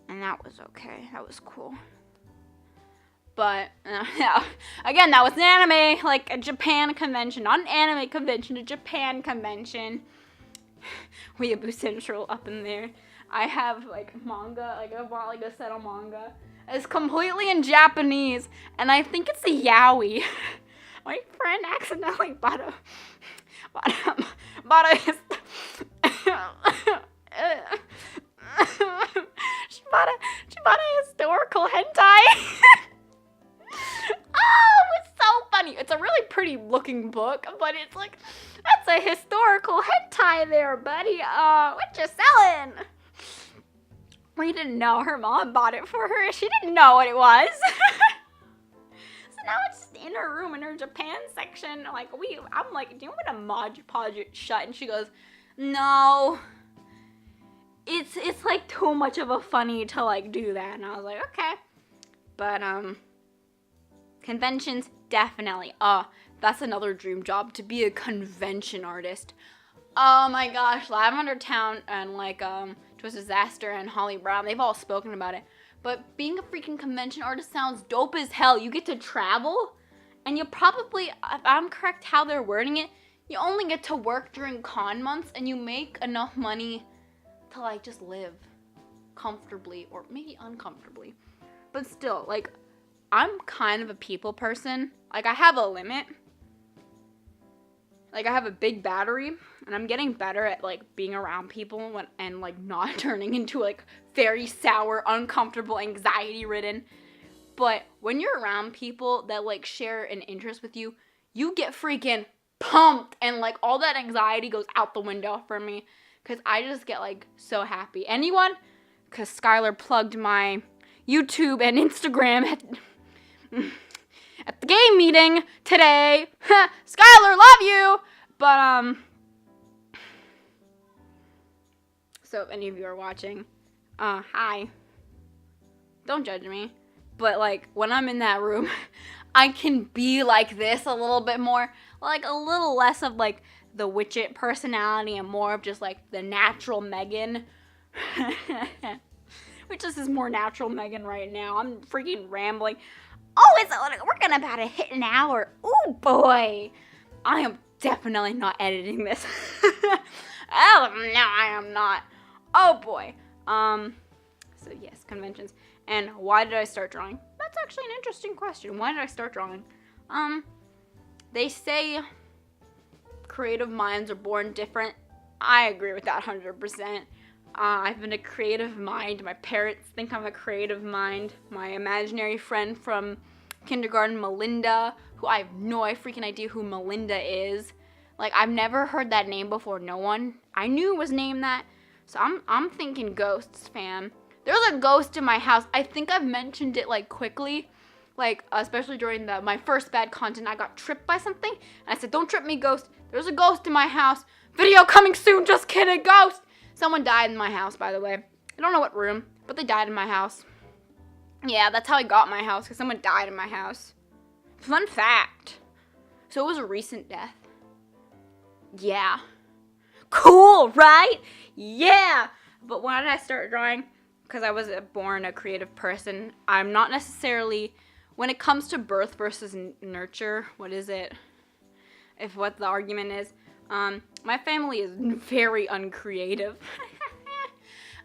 And that was okay. That was cool. But, again, that was an anime, a Japan convention. Not an anime convention, a Japan convention. Weeaboo Central up in there. I have, manga. I bought, a set of manga. It's completely in Japanese. And I think it's a yaoi. My friend accidentally bought a she bought a historical hentai. Oh, it's so funny. It's a really pretty looking book, but it's that's a historical hentai there, buddy. What you selling? We didn't know. Her mom bought it for her. She didn't know what it was. So now it's just in her room in her Japan section. I'm do you want a Mod Podge it shut? And she goes, no. It's too much of a funny to do that. And I was like, okay. But conventions, definitely. That's another dream job, to be a convention artist. Oh my gosh, Lavender Town and Twisted Disaster and Holly Brown, they've all spoken about it. But being a freaking convention artist sounds dope as hell. You get to travel, and you probably, if I'm correct how they're wording it, you only get to work during con months, and you make enough money to just live comfortably, or maybe uncomfortably. But still, I'm kind of a people person. I have a limit. I have a big battery, and I'm getting better at being around people and not turning into very sour, uncomfortable, anxiety-ridden. But when you're around people that share an interest with you, you get freaking pumped, and all that anxiety goes out the window for me, because I just get so happy. Anyone? Because Skylar plugged my YouTube and Instagram at the game meeting today. Skylar, love you! But, so if any of you are watching, hi. Don't judge me. But, when I'm in that room, I can be like this a little bit more. A little less of, the Wichit personality and more of just, the natural Megan. Which this is more natural Megan right now. I'm freaking rambling. Oh, we're gonna about to hit an hour. Oh boy. I am definitely not editing this. Oh, no, I am not. Oh boy. So yes, conventions. And why did I start drawing? That's actually an interesting question. Why did I start drawing? They say creative minds are born different. I agree with that 100%. I've been a creative mind. My parents think I'm a creative mind. My imaginary friend from kindergarten, Melinda, who I have no freaking idea who Melinda is. I've never heard that name before. No one I knew was named that. So I'm thinking ghosts, fam. There's a ghost in my house. I think I've mentioned it quickly. Especially during my first bad content, I got tripped by something. And I said, don't trip me, ghost. There's a ghost in my house. Video coming soon, just kidding, ghost. Someone died in my house, by the way. I don't know what room, but they died in my house. Yeah, that's how I got my house, because someone died in my house. Fun fact. So it was a recent death. Yeah. Cool, right? Yeah. But why did I start drawing? Because I was born a creative person. I'm not necessarily, when it comes to birth versus nurture, what is it? If what the argument is. My family is very uncreative.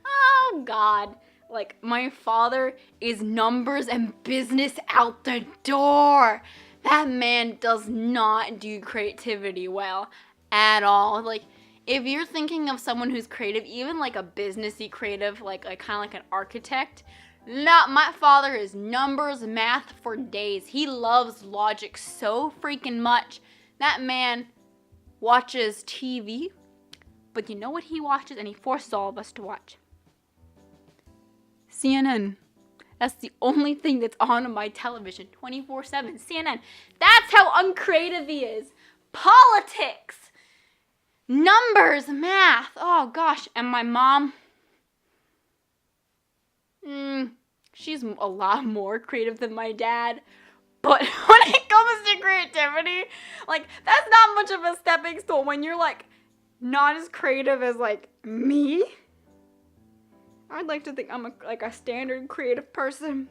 Oh, God. My father is numbers and business out the door. That man does not do creativity well at all. If you're thinking of someone who's creative, even a businessy creative, kind of like an architect, no, my father is numbers, math for days. He loves logic so freaking much. That man watches TV, but you know what he watches, and he forces all of us to watch? CNN. That's the only thing that's on my television 24/7. CNN. That's how uncreative he is. Politics. Numbers, math. Oh gosh, and my mom, she's a lot more creative than my dad. But when it comes to creativity, like, that's not much of a stepping stone when you're, like, not as creative as, like, me. I'd like to think I'm a standard creative person.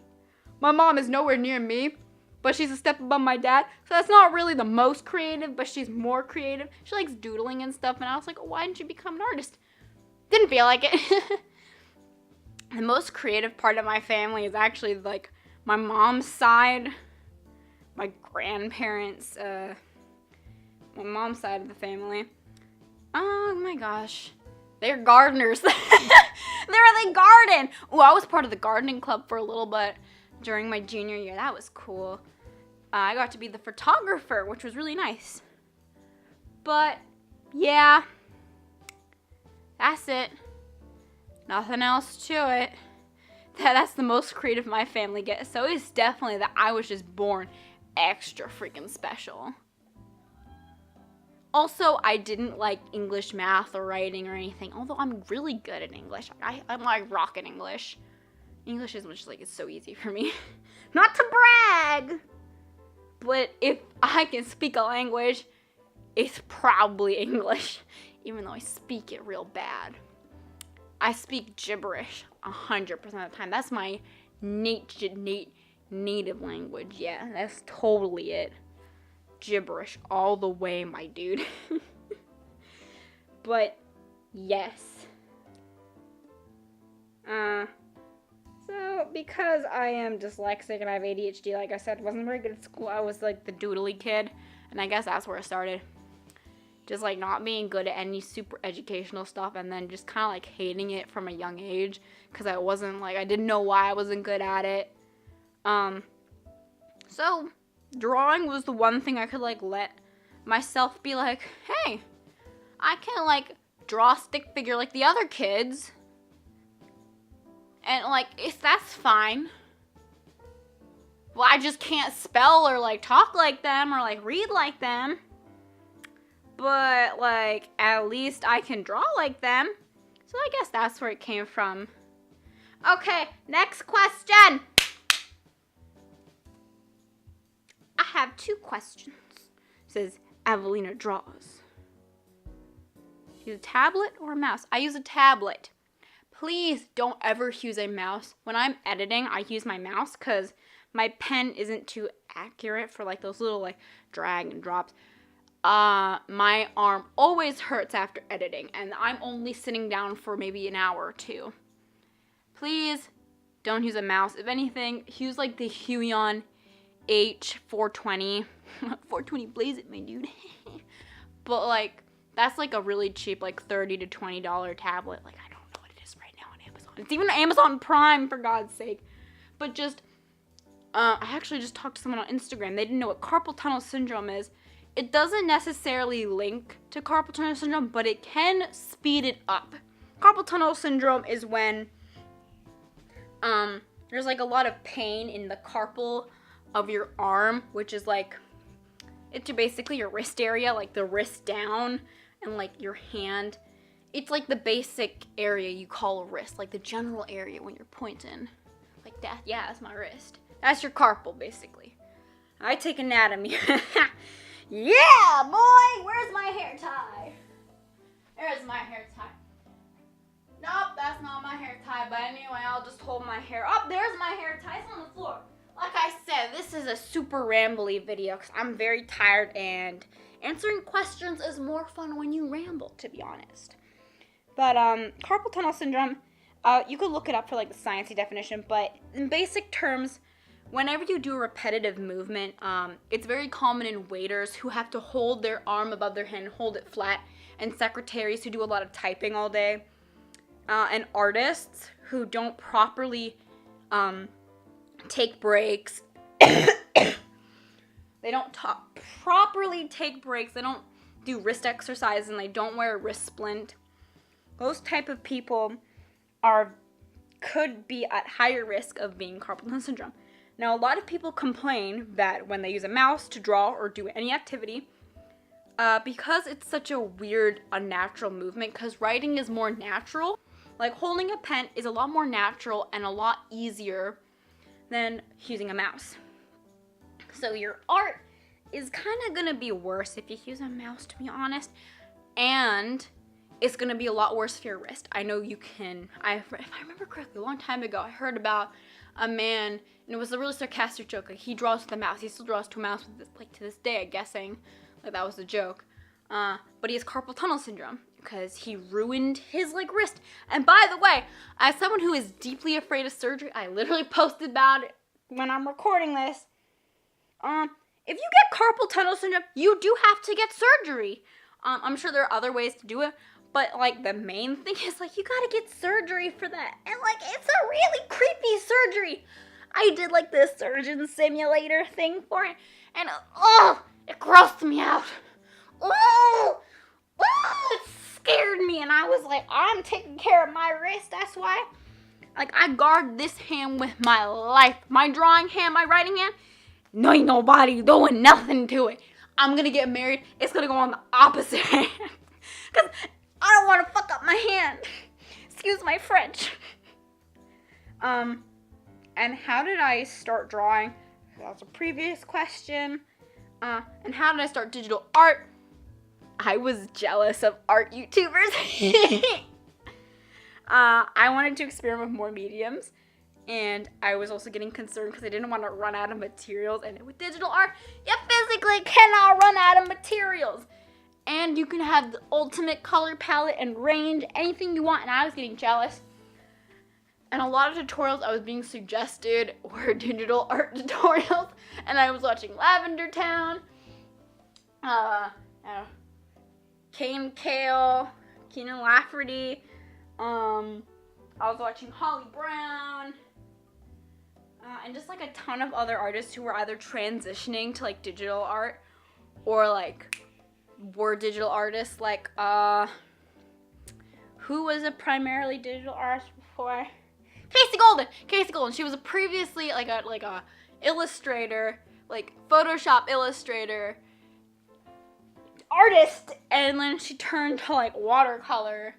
My mom is nowhere near me, but she's a step above my dad. So that's not really the most creative, but she's more creative. She likes doodling and stuff, and I was like, oh, why didn't you become an artist? Didn't feel like it. The most creative part of my family is actually, like, my mom's side. My grandparents, my mom's side of the family. Oh my gosh. They're gardeners. They garden. Oh, I was part of the gardening club for a little bit during my junior year. That was cool. I got to be the photographer, which was really nice. But, yeah. That's it. Nothing else to it. That's the most creative my family gets. So it's definitely that I was just born extra freaking special. Also, I didn't like English, math, or writing or anything, although I'm really good at English. I'm like rocking English. English is just like, it's so easy for me. Not to brag, but if I can speak a language, it's probably English, even though I speak it real bad. I speak gibberish 100% of the time. That's my native language. Yeah, that's totally it. Gibberish all the way, my dude. But yes. So because I am dyslexic and I have ADHD, like I said, wasn't very good at school. I was like the doodly kid, and I guess that's where it started. Just like not being good at any super educational stuff, and then just kind of like hating it from a young age because I didn't know why I wasn't good at it. So drawing was the one thing I could like let myself be like, hey, I can like draw a stick figure like the other kids, and like if that's fine. Well, I just can't spell or like talk like them or like read like them. But, like, at least I can draw like them. So I guess that's where it came from. Okay, next question. I have 2 questions. It says, Evelina draws. Use a tablet or a mouse? I use a tablet. Please don't ever use a mouse. When I'm editing, I use my mouse because my pen isn't too accurate for, like, those little, like, drag and drops. My arm always hurts after editing, and I'm only sitting down for maybe an hour or 2. Please don't use a mouse. If anything, use like the Huion H420. 420 blaze it, my dude. But like, that's like a really cheap, like $30 to $20 tablet. Like, I don't know what it is right now on Amazon. It's even Amazon Prime, for God's sake. But just, I actually just talked to someone on Instagram. They didn't know what carpal tunnel syndrome is. It doesn't necessarily link to carpal tunnel syndrome, but it can speed it up. Carpal tunnel syndrome is when there's like a lot of pain in the carpal of your arm, which is like, it's basically your wrist area, like the wrist down, and like your hand. It's like the basic area you call a wrist, like the general area when you're pointing. Like that, yeah, that's my wrist. That's your carpal, basically. I take anatomy. Yeah, boy! Where's my hair tie? There's my hair tie. Nope, that's not my hair tie, but anyway, I'll just hold my hair up. There's my hair tie. It's on the floor. Like I said, this is a super rambly video because I'm very tired, and answering questions is more fun when you ramble, to be honest. But carpal tunnel syndrome, you could look it up for like the sciencey definition, but in basic terms, whenever you do a repetitive movement, it's very common in waiters who have to hold their arm above their head and hold it flat, and secretaries who do a lot of typing all day, and artists who don't properly take breaks. They don't properly take breaks. They don't do wrist exercises, and they don't wear a wrist splint. Those type of people could be at higher risk of being carpal tunnel syndrome. Now, a lot of people complain that when they use a mouse to draw or do any activity, because it's such a weird, unnatural movement, because writing is more natural. Like, holding a pen is a lot more natural and a lot easier than using a mouse. So your art is kind of gonna be worse if you use a mouse, to be honest. And it's gonna be a lot worse for your wrist. I know you can, if I remember correctly, a long time ago, I heard about a man, and it was a really sarcastic joke. Like, he draws with a mouse. He still draws to a mouse with this, like, to this day, I'm guessing. Like, that was a joke. But he has carpal tunnel syndrome because he ruined his, like, wrist. And by the way, as someone who is deeply afraid of surgery, I literally posted about it when I'm recording this. If you get carpal tunnel syndrome, you do have to get surgery. I'm sure there are other ways to do it, but, like, the main thing is, like, you gotta get surgery for that. And, like, it's a really creepy surgery. I did, like, the surgeon simulator thing for it, and, it grossed me out. It scared me, and I was like, I'm taking care of my wrist, that's why. Like, I guard this hand with my life. My drawing hand, my writing hand, no, ain't nobody doing nothing to it. I'm gonna get married, it's gonna go on the opposite hand. Because I don't want to fuck up my hand. Excuse my French. And how did I start drawing? That was a previous question. And how did I start digital art? I was jealous of art YouTubers. I wanted to experiment with more mediums. And I was also getting concerned because I didn't want to run out of materials. And with digital art, you physically cannot run out of materials. And you can have the ultimate color palette and range, anything you want. And I was getting jealous. And a lot of tutorials I was being suggested were digital art tutorials. And I was watching Lavender Town, Kane Kale, Keenan Lafferty. I was watching Holly Brown. And just like a ton of other artists who were either transitioning to like digital art or like were digital artists. Like, who was a primarily digital artist before? Casey Golden. She was a previously like a illustrator, like Photoshop illustrator artist, and then she turned to like watercolor.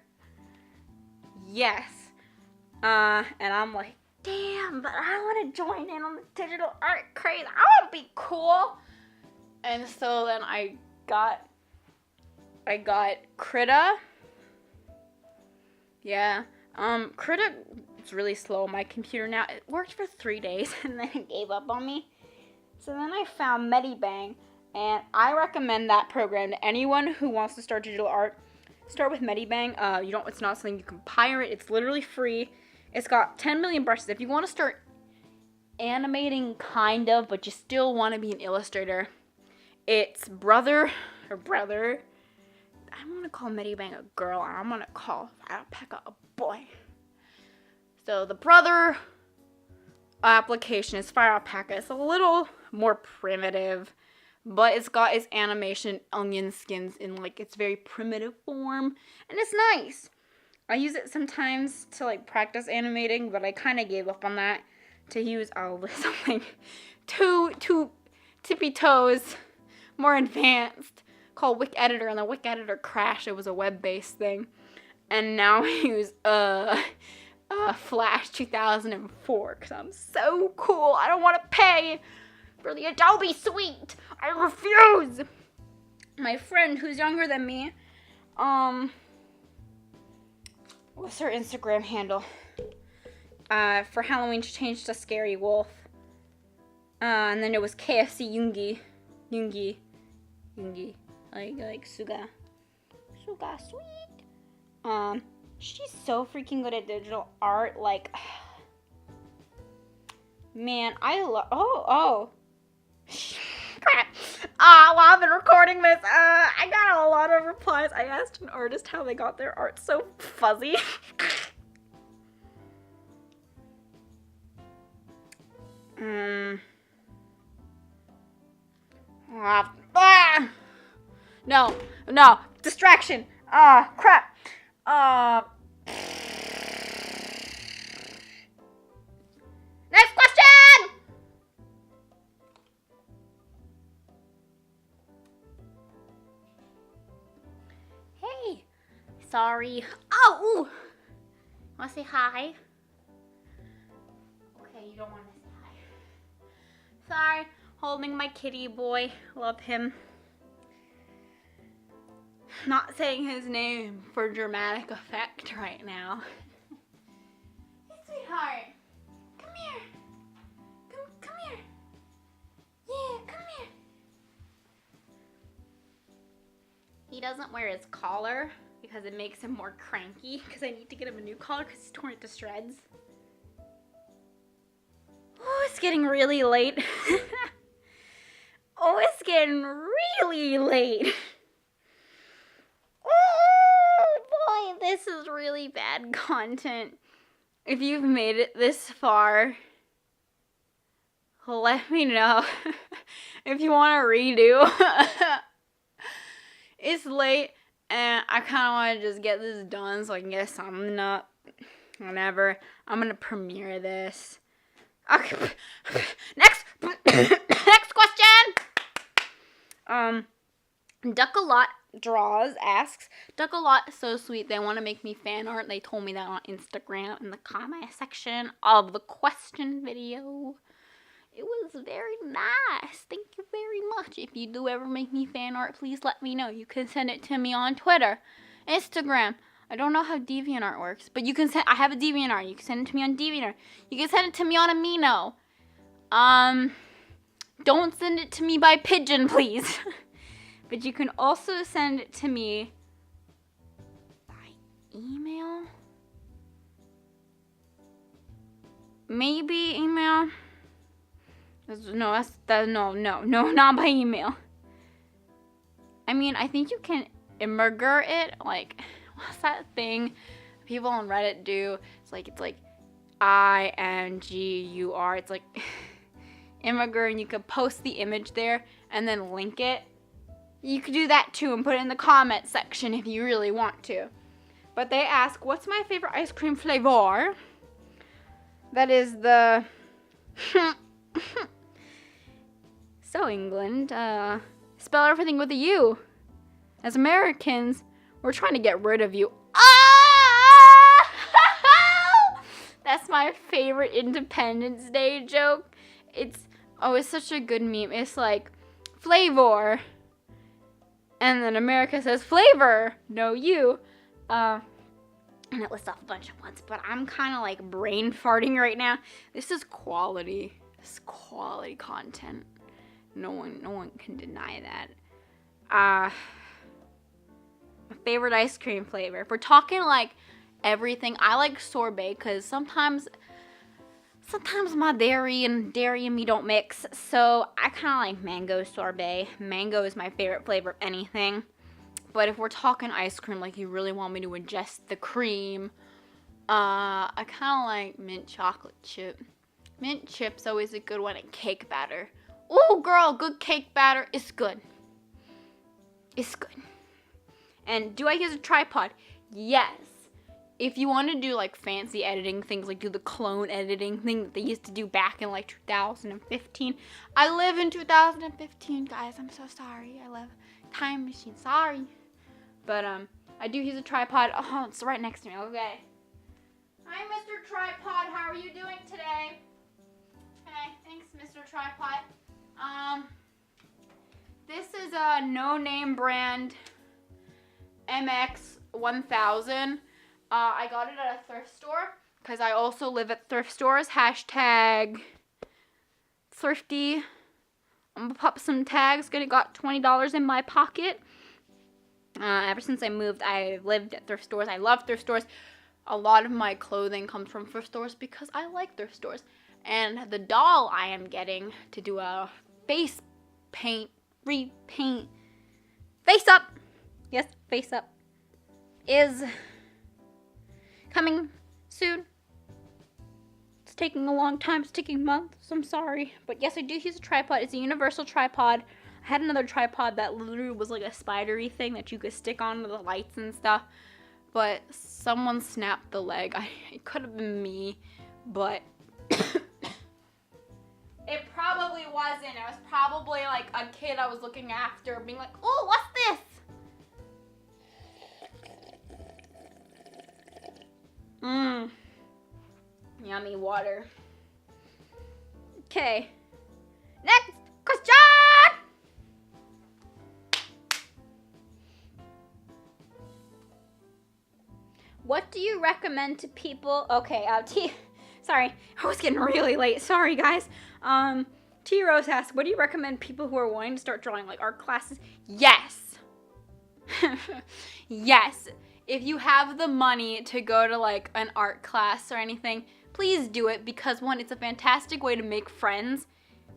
Yes. And I'm like, damn, but I want to join in on the digital art craze. I want to be cool. And so then I got Krita. Yeah. Krita is really slow on my computer now. It worked for 3 days and then it gave up on me. So then I found Medibang, and I recommend that program to anyone who wants to start digital art. Start with Medibang. It's not something you can pirate. It's literally free. It's got 10 million brushes. If you want to start animating, kind of, but you still want to be an illustrator, it's brother. I'm going to call Medibang a girl, and I'm going to call Alpaca a boy. So the brother application is Fire Alpaca. It's a little more primitive, but it's got its animation onion skins in like its very primitive form, and it's nice. I use it sometimes to like practice animating, but I kind of gave up on that to use something two tippy toes more advanced called Wichit, and the Wichit crashed. It was a web-based thing, and now I use Flash 2004 because I'm so cool. I don't want to pay for the Adobe suite. I refuse. My friend who's younger than me, what's her Instagram handle? For Halloween she changed to Scary Wolf. And then it was KFC Yoongi. Like Suga sweet. She's so freaking good at digital art. Like, man, I love. Crap. While I've been recording this, I got a lot of replies. I asked an artist how they got their art so fuzzy. No, distraction. Crap. Next question! sorry. Oh, ooh. Wanna say hi? Okay, you don't wanna say hi. Sorry, holding my kitty boy. Love him. Not saying his name for dramatic effect right now. Hey, sweetheart. Come here. Come here. Yeah, come here. He doesn't wear his collar because it makes him more cranky because I need to get him a new collar because he's torn it to shreds. Oh, it's getting really late. Oh, it's getting really late. Oh boy, this is really bad content. If you've made it this far, let me know if you want to redo. It's late and I kind of want to just get this done so I can get something up. Whenever I'm gonna premiere this. Okay. Next question. Duck-a-lot Draws asks, Duck-a-lot is so sweet. They want to make me fan art. They told me that on Instagram in the comment section of the question video. It was very nice. Thank you very much. If you do ever make me fan art, please let me know. You can send it to me on Twitter, Instagram. I don't know how DeviantArt works, but you can send. I have a DeviantArt. You can send it to me on DeviantArt. You can send it to me on Amino. Don't send it to me by pigeon, please. But you can also send it to me by email. Maybe email. No, no, not by email. I mean, I think you can imgur it. Like, what's that thing people on Reddit do? It's like INGUR. It's like imgur, and you could post the image there and then link it. You could do that too and put it in the comment section if you really want to. But they ask, what's my favorite ice cream flavor? That is the... So England, spell everything with a U. As Americans, we're trying to get rid of you. Ah! That's my favorite Independence Day joke. It's such a good meme. It's like, flavor. And then America says flavor, no you. And it lists off a bunch of ones, but I'm kind of like brain farting right now. This is quality. This is quality content. No one can deny that. My favorite ice cream flavor. If we're talking like everything, I like sorbet because sometimes my dairy and me don't mix. So I kind of like mango sorbet. Mango is my favorite flavor of anything. But if we're talking ice cream, like you really want me to ingest the cream, I kind of like mint chocolate chip. Mint chip's always a good one, and cake batter. Oh, girl, good cake batter is good. It's good. And do I use a tripod? Yes. If you want to do like fancy editing things, like do the clone editing thing that they used to do back in like 2015. I live in 2015, guys. I'm so sorry. I love time machine. Sorry. But I do use a tripod. Oh, it's right next to me. Okay. Hi, Mr. Tripod. How are you doing today? Okay, thanks, Mr. Tripod. This is a no-name brand MX1000. I got it at a thrift store because I also live at thrift stores. Hashtag thrifty. I'm gonna pop some tags. Got $20 in my pocket. Ever since I moved, I've lived at thrift stores. I love thrift stores. A lot of my clothing comes from thrift stores because I like thrift stores. And the doll I am getting to do a face paint, repaint, face up, yes, face up, is coming soon. It's taking a long time. It's taking months. I'm sorry. But yes, I do use a tripod. It's a universal tripod. I had another tripod that literally was like a spidery thing that you could stick onto the lights and stuff. But someone snapped the leg. It could have been me, but it probably wasn't. It was probably like a kid I was looking after being like, oh, what's this? Yummy water. Okay. Next question! What do you recommend to people? Okay, sorry, I was getting really late. Sorry, guys. T Rose asks, what do you recommend people who are wanting to start drawing, like art classes? Yes. Yes. If you have the money to go to like an art class or anything, please do it, because one, it's a fantastic way to make friends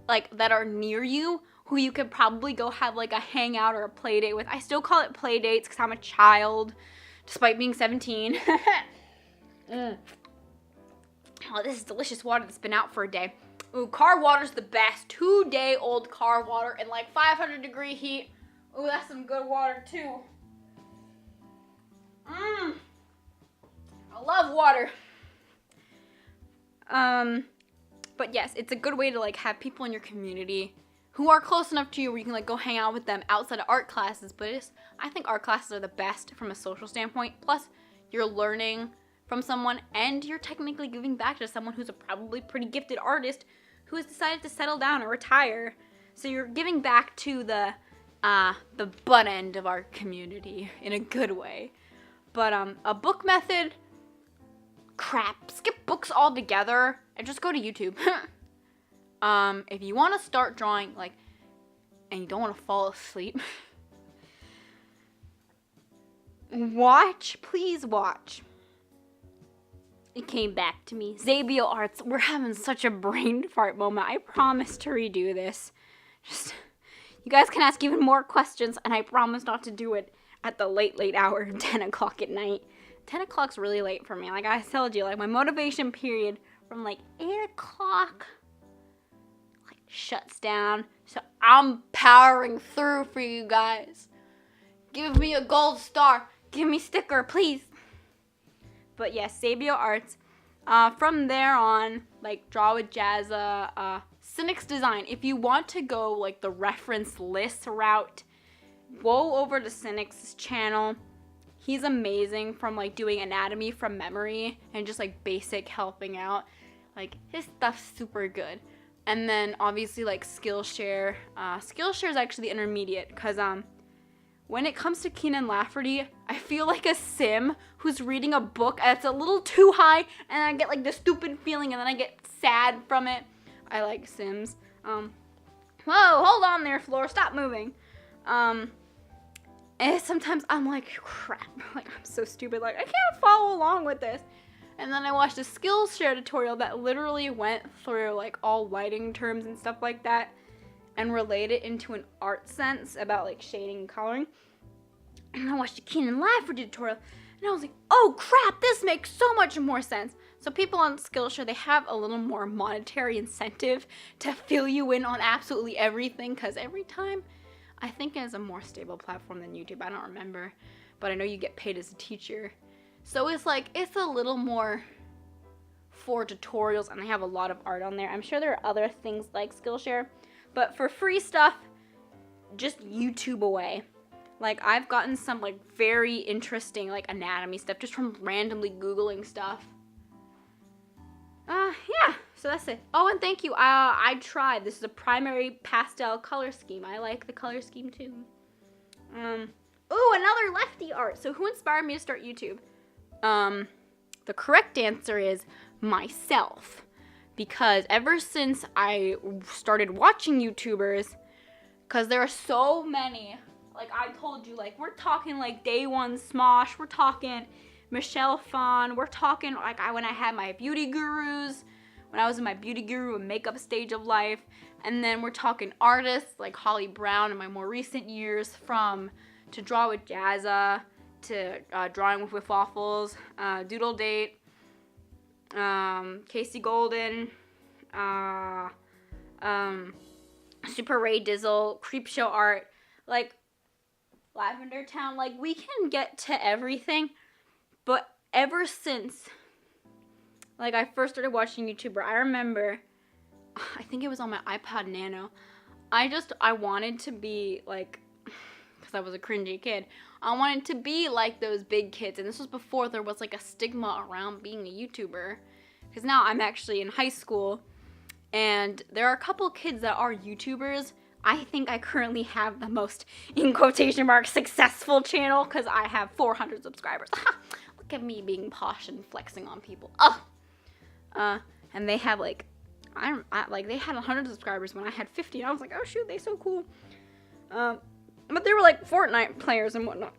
like that are near you, who you could probably go have like a hangout or a play date with. I still call it play dates because I'm a child, despite being 17. Oh, this is delicious water that's been out for a day. Ooh, car water's the best. 2-day-old car water in like 500-degree heat. Ooh, that's some good water too. I love water. But yes, it's a good way to like have people in your community who are close enough to you where you can like go hang out with them outside of art classes. But I think art classes are the best from a social standpoint. Plus, you're learning from someone and you're technically giving back to someone who's a probably pretty gifted artist who has decided to settle down or retire. So you're giving back to the butt end of our community in a good way. But a book method, crap, skip books altogether and just go to YouTube. If you want to start drawing, like, and you don't want to fall asleep, please watch. It came back to me. Zabio Arts, we're having such a brain fart moment. I promise to redo this. You guys can ask even more questions, and I promise not to do it at the late hour of 10 o'clock at night. 10 o'clock's really late for me. Like I told you, like my motivation period from like 8 o'clock like shuts down. So I'm powering through for you guys. Give me a gold star. Give me sticker, please. But yes, Sabio Arts. From there on, like Draw with Jazza, Cynic's Design. If you want to go like the reference list route, go over to Cynic's channel. He's amazing from like doing anatomy from memory and just like basic helping out. Like his stuff's super good. And then obviously like Skillshare. Skillshare is actually the intermediate because when it comes to Keenan Lafferty, I feel like a sim who's reading a book that's a little too high and I get like the stupid feeling and then I get sad from it. I like Sims. Whoa, hold on there, Floor, stop moving. And sometimes I'm like, crap, like I'm so stupid, like I can't follow along with this. And then I watched a Skillshare tutorial that literally went through like all lighting terms and stuff like that and relate it into an art sense about like shading and coloring. And I watched a Keenan Lafferty tutorial and I was like, oh crap, this makes so much more sense. So people on Skillshare, they have a little more monetary incentive to fill you in on absolutely everything, because every time, I think it's a more stable platform than YouTube. I don't remember, but I know you get paid as a teacher. So it's like, it's a little more for tutorials and they have a lot of art on there. I'm sure there are other things like Skillshare, but for free stuff, just YouTube away. Like I've gotten some like very interesting like anatomy stuff just from randomly Googling stuff. Yeah, so that's it. Oh, and thank you. I tried. This is a primary pastel color scheme. I like the color scheme too. Ooh, another lefty art. So who inspired me to start YouTube? The correct answer is myself. Because ever since I started watching YouTubers, because there are so many, like I told you, like we're talking like Day One Smosh, we're talking Michelle Phan, we're talking like when I had my beauty gurus, when I was in my beauty guru and makeup stage of life, and then we're talking artists like Holly Brown in my more recent years, from To Draw with Jazza, to Drawing with Waffles, Doodle Date, Casey Golden, Super Ray Dizzle, Creepshow Art, like Lavender Town, like we can get to everything. But ever since, like, I first started watching YouTuber, I remember, I think it was on my iPod Nano, I wanted to be, like, because I was a cringy kid, I wanted to be like those big kids, and this was before there was, like, a stigma around being a YouTuber, because now I'm actually in high school, and there are a couple kids that are YouTubers. I think I currently have the most, in quotation marks, successful channel, because I have 400 subscribers. Look at me being posh and flexing on people. And they have like, they had 100 subscribers when I had 50. And I was like, oh shoot, they so cool. But they were like Fortnite players and whatnot.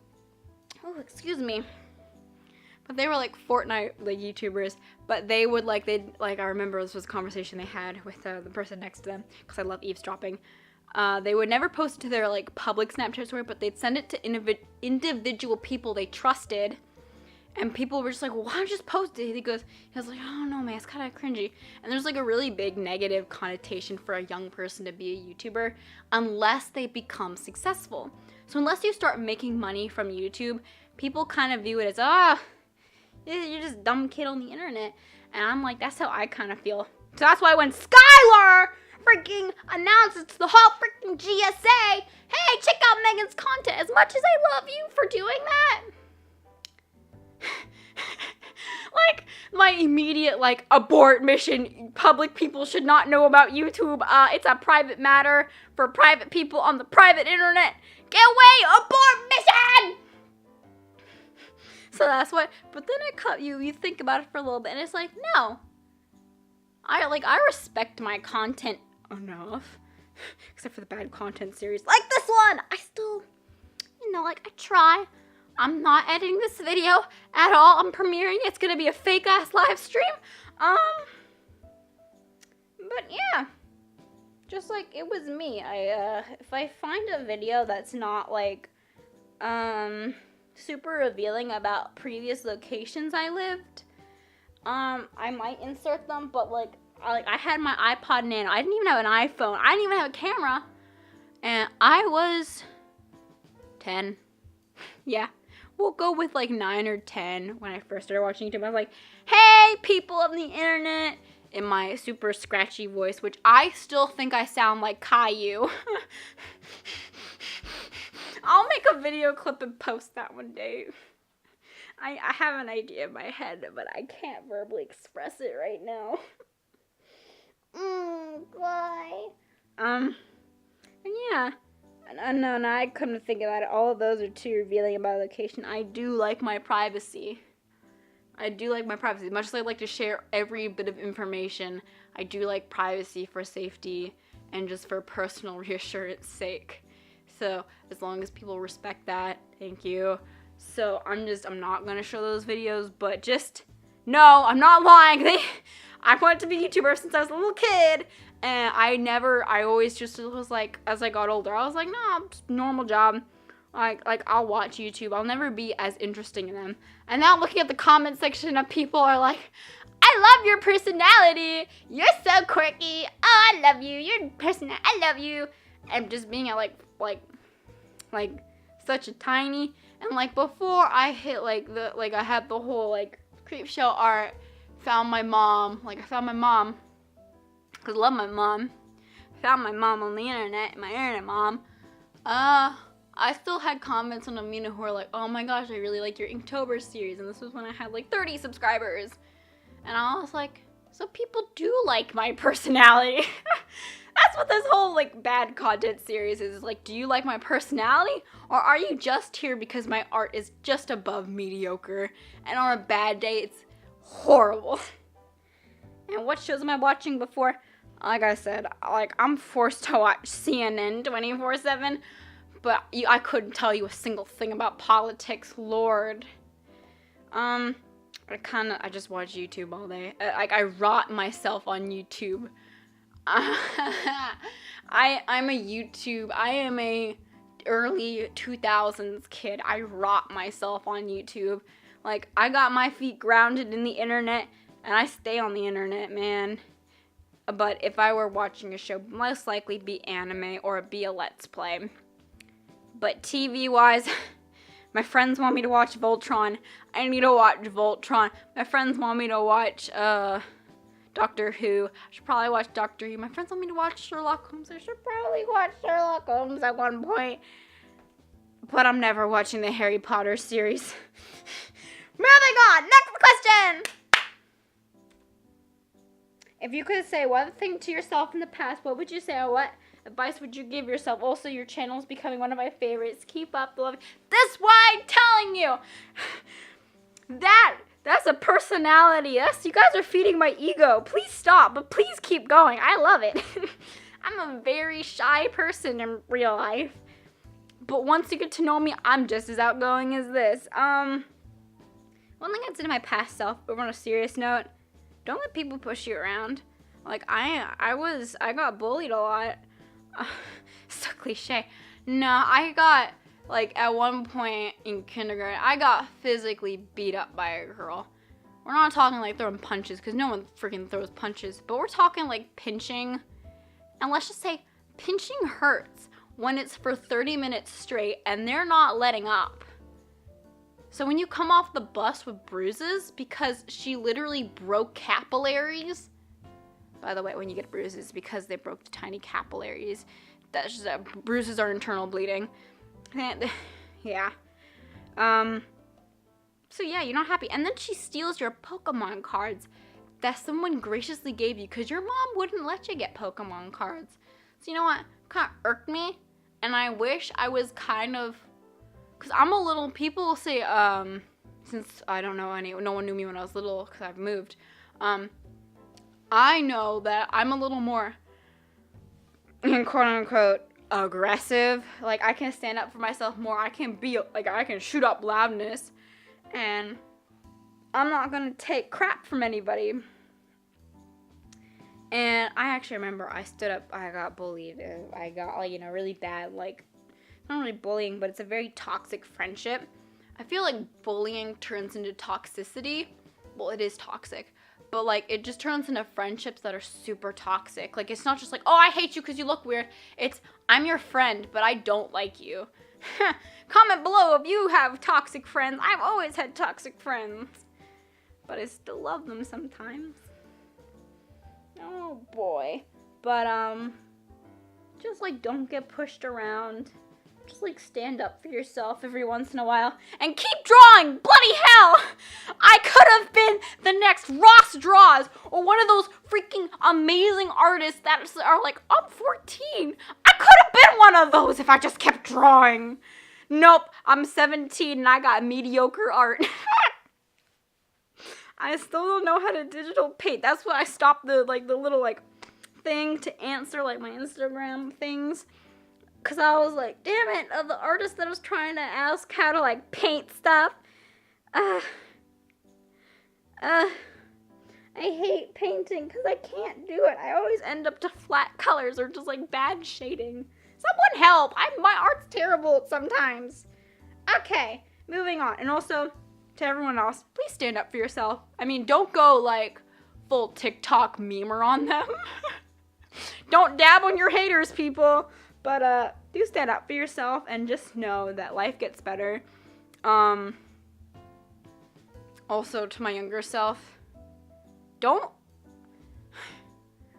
Oh, excuse me. But they were like Fortnite like YouTubers. But they would like, I remember this was a conversation they had with the person next to them, because I love eavesdropping. They would never post it to their like public Snapchat story, but they'd send it to individual people they trusted. And people were just like, well, why don't you just post it? He was like, I don't know, man, it's kind of cringy. And there's like a really big negative connotation for a young person to be a YouTuber unless they become successful. So unless you start making money from YouTube, people kind of view it as, you're just a dumb kid on the internet. And I'm like, that's how I kind of feel. So that's why when Skylar freaking announces to the whole freaking GSA, hey, check out Megan's content, as much as I love you for doing that, like, my immediate, like, abort mission, public people should not know about YouTube, it's a private matter for private people on the private internet, get away, abort mission! So that's what, but then you think about it for a little bit, and it's like, no, I respect my content enough, except for the bad content series, like this one, I still, I try. I'm not editing this video at all. I'm premiering. It's gonna be a fake ass live stream. But yeah, just like it was me. If I find a video that's not like, super revealing about previous locations I lived, I might insert them. But like I had my iPod Nano. I didn't even have an iPhone. I didn't even have a camera, and I was 10. Yeah. We'll go with like 9 or 10 when I first started watching YouTube. I was like, hey, people of the internet, in my super scratchy voice, which I still think I sound like Caillou. I'll make a video clip and post that one day. I have an idea in my head, but I can't verbally express it right now. Why? And yeah. No, I couldn't think about it. All of those are too revealing about location. I do like my privacy. Much as I like to share every bit of information, I do like privacy for safety and just for personal reassurance sake. So as long as people respect that, thank you. So I'm not gonna show those videos, but no, I'm not lying. I wanted to be a YouTuber since I was a little kid. And I always just was like, as I got older, I was like, no, just normal job. Like, I'll watch YouTube. I'll never be as interesting in them. And now looking at the comment section of people are like, I love your personality. You're so quirky. Oh, I love you. I love you. And just being at like such a tiny, and like before I hit I had the whole like creep show art, I found my mom, because I love my mom. Found my mom on the internet, my internet mom. I still had comments on Amina who were like, oh my gosh, I really like your Inktober series. And this was when I had like 30 subscribers. And I was like, so people do like my personality. That's what this whole like bad content series is. Like, do you like my personality? Or are you just here because my art is just above mediocre? And on a bad day, it's horrible. And what shows am I watching before? Like I said, I'm forced to watch CNN 24/7, but I couldn't tell you a single thing about politics, Lord. I just watch YouTube all day. I rot myself on YouTube. I am a early 2000s kid. I rot myself on YouTube. Like, I got my feet grounded in the internet, and I stay on the internet, man. But if I were watching a show, most likely be anime or be a Let's Play. But TV-wise, my friends want me to watch Voltron. I need to watch Voltron. My friends want me to watch Doctor Who. I should probably watch Doctor Who. My friends want me to watch Sherlock Holmes. I should probably watch Sherlock Holmes at one point. But I'm never watching the Harry Potter series. Moving on! Next question! if you could say one thing to yourself in the past, what would you say, or what advice would you give yourself? Also, your channel is becoming one of my favorites. Keep up the love. That's why I'm telling you. That's a personality. You guys are feeding my ego. Please stop, but please keep going. I love it. I'm a very shy person in real life. But once you get to know me, I'm just as outgoing as this. One thing I'd say to my past self, but on a serious note, don't let people push you around. Like, I got bullied a lot. So cliche. No, I got, like, at one point in kindergarten, I got physically beat up by a girl. We're not talking, like, throwing punches, because no one freaking throws punches. But we're talking, like, pinching. And let's just say, pinching hurts when it's for 30 minutes straight, and they're not letting up. So when you come off the bus with bruises, because she literally broke capillaries. By the way, when you get bruises, because they broke the tiny capillaries. That's just, bruises are internal bleeding. Yeah. So yeah, you're not happy. And then she steals your Pokemon cards that someone graciously gave you, because your mom wouldn't let you get Pokemon cards. So you know what? Kind of irked me. And I wish I was kind of, because I'm a little, people say, since I don't know no one knew me when I was little, because I've moved, I know that I'm a little more, quote unquote, aggressive. Like, I can stand up for myself more. I can be, like, I can shoot up loudness. And I'm not going to take crap from anybody. And I actually remember I stood up, I got bullied. I got, like, really bad, like, not really bullying, but it's a very toxic friendship. I feel like bullying turns into toxicity. Well, it is toxic. But, like, it just turns into friendships that are super toxic. Like, it's not just like, oh, I hate you because you look weird. It's, I'm your friend, but I don't like you. Comment below if you have toxic friends. I've always had toxic friends. But I still love them sometimes. Oh, boy. But, just, like, don't get pushed around. Just, like, stand up for yourself every once in a while. And keep drawing! Bloody hell! I could have been the next Ross Draws, or one of those freaking amazing artists that are like, I'm 14. I could have been one of those if I just kept drawing. Nope, I'm 17 and I got mediocre art. I still don't know how to digital paint. That's why I stopped the little, like, thing to answer, like, my Instagram things. Because I was like, damn it, of the artist that I was trying to ask how to, like, paint stuff. I hate painting because I can't do it. I always end up to flat colors or just, like, bad shading. Someone help. My art's terrible sometimes. Okay, moving on. And also, to everyone else, please stand up for yourself. I mean, don't go, like, full TikTok memer on them. Don't dab on your haters, people. But, do stand up for yourself and just know that life gets better. Also, to my younger self, I don't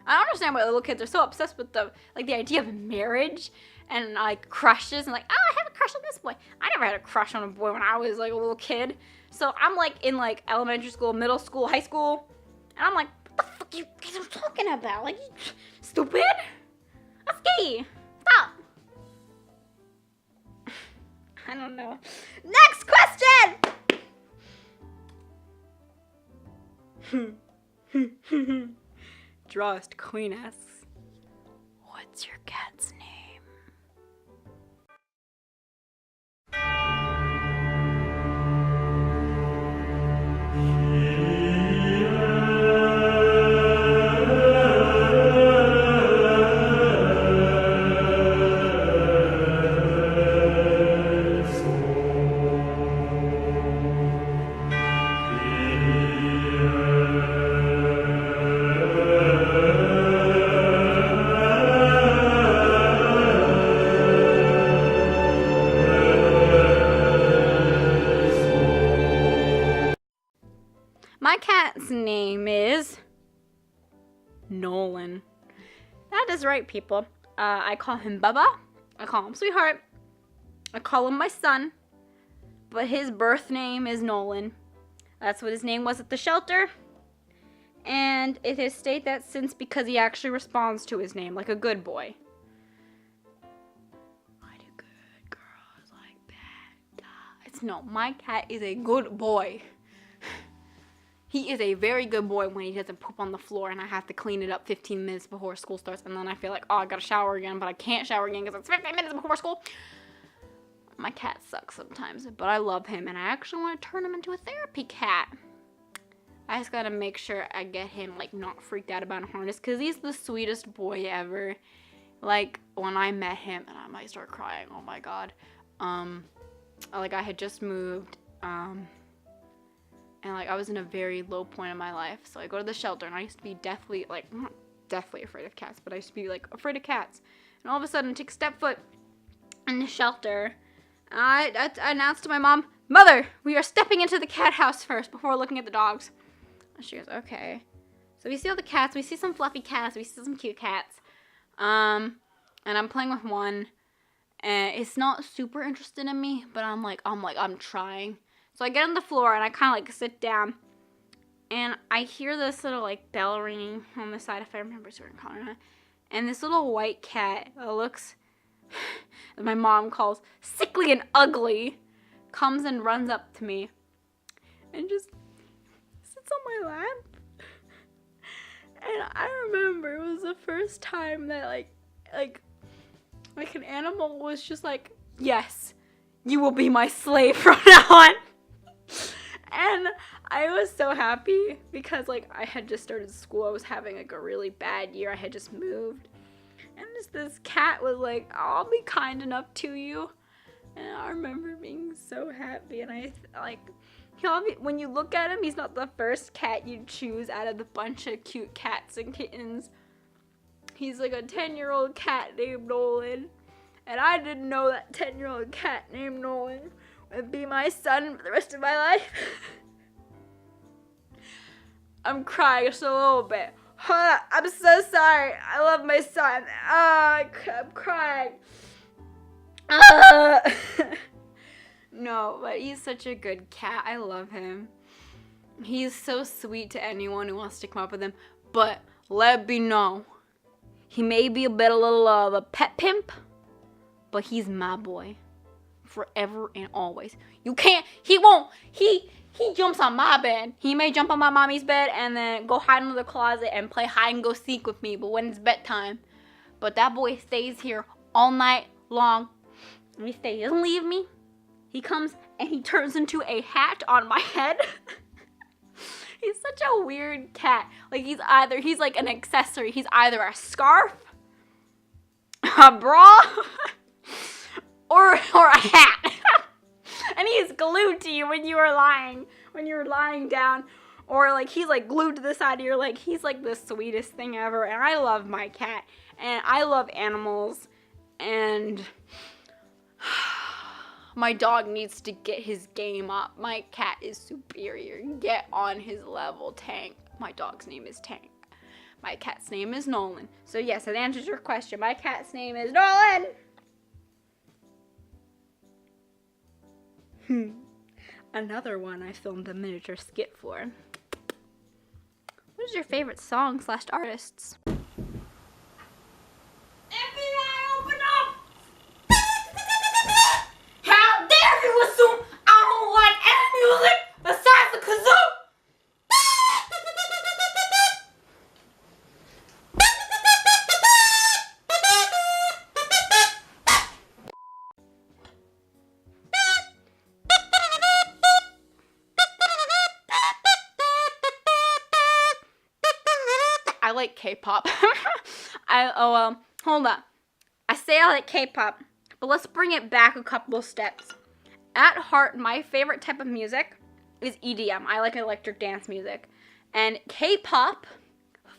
understand why little kids are so obsessed with the idea of marriage and, like, crushes and, like, oh, I have a crush on this boy. I never had a crush on a boy when I was, like, a little kid. So I'm, like, in, like, elementary school, middle school, high school, and I'm like, what the fuck you guys are talking about? Like, stupid? That's gay. Stop. I don't know. Next question! Drawest Queen asks, what's your cat's name? My cat's name is Nolan. That is right, people. I call him Bubba. I call him Sweetheart. I call him my son. But his birth name is Nolan. That's what his name was at the shelter. And it has stayed that since because he actually responds to his name like a good boy. Why do good girls like bad guys? No, my cat is a good boy. He is a very good boy when he doesn't poop on the floor and I have to clean it up 15 minutes before school starts. And then I feel like, oh, I gotta shower again, but I can't shower again because it's 15 minutes before school. My cat sucks sometimes, but I love him. And I actually want to turn him into a therapy cat. I just gotta make sure I get him, like, not freaked out about a harness because he's the sweetest boy ever. Like, when I met him, and I might start crying, oh my god. Like, I had just moved, and, like, I was in a very low point in my life. So I go to the shelter, and I used to be deathly, like, not deathly afraid of cats, but I used to be, like, afraid of cats. And all of a sudden, I take a step foot in the shelter. And I announced to my mom, Mother, we are stepping into the cat house first before looking at the dogs. And she goes, okay. So we see all the cats. We see some fluffy cats. We see some cute cats. And I'm playing with one. And it's not super interested in me, but I'm trying. So I get on the floor and I kind of like sit down. And I hear this little like bell ringing on the side, if I remember certain color. And this little white cat looks, that my mom calls sickly and ugly, comes and runs up to me. And just sits on my lap. And I remember it was the first time that like an animal was just like, yes, you will be my slave from now on. And I was so happy because, like, I had just started school. I was having, like, a really bad year. I had just moved. And this cat was like, I'll be kind enough to you. And I remember being so happy. And when you look at him, he's not the first cat you'd choose out of the bunch of cute cats and kittens. He's like a 10-year-old cat named Nolan. And I didn't know that 10-year-old cat named Nolan would be my son for the rest of my life. I'm crying just a little bit. I'm so sorry. I love my son. I'm crying. No, but he's such a good cat. I love him. He's so sweet to anyone who wants to come up with him. But let me know, he may be a little of a pet pimp, but he's my boy. Forever and always. You can't, he jumps on my bed. He may jump on my mommy's bed and then go hide in the closet and play hide and go seek with me, but when it's bedtime. But that boy stays here all night long. And he doesn't leave me. He comes and he turns into a hat on my head. He's such a weird cat. Like he's like an accessory. He's either a scarf, a bra, or a hat. And he's glued to you when you're lying down. Or like he's like glued to the side of your leg. He's like the sweetest thing ever. And I love my cat. And I love animals. And my dog needs to get his game up. My cat is superior. Get on his level, Tank. My dog's name is Tank. My cat's name is Nolan. So yes, that answers your question. My cat's name is Nolan. Another one I filmed a miniature skit for. What is your favorite song/artists? I like K-pop. Hold on. I say I like K-pop, but let's bring it back a couple of steps. At heart, my favorite type of music is EDM. I like electric dance music. And K-pop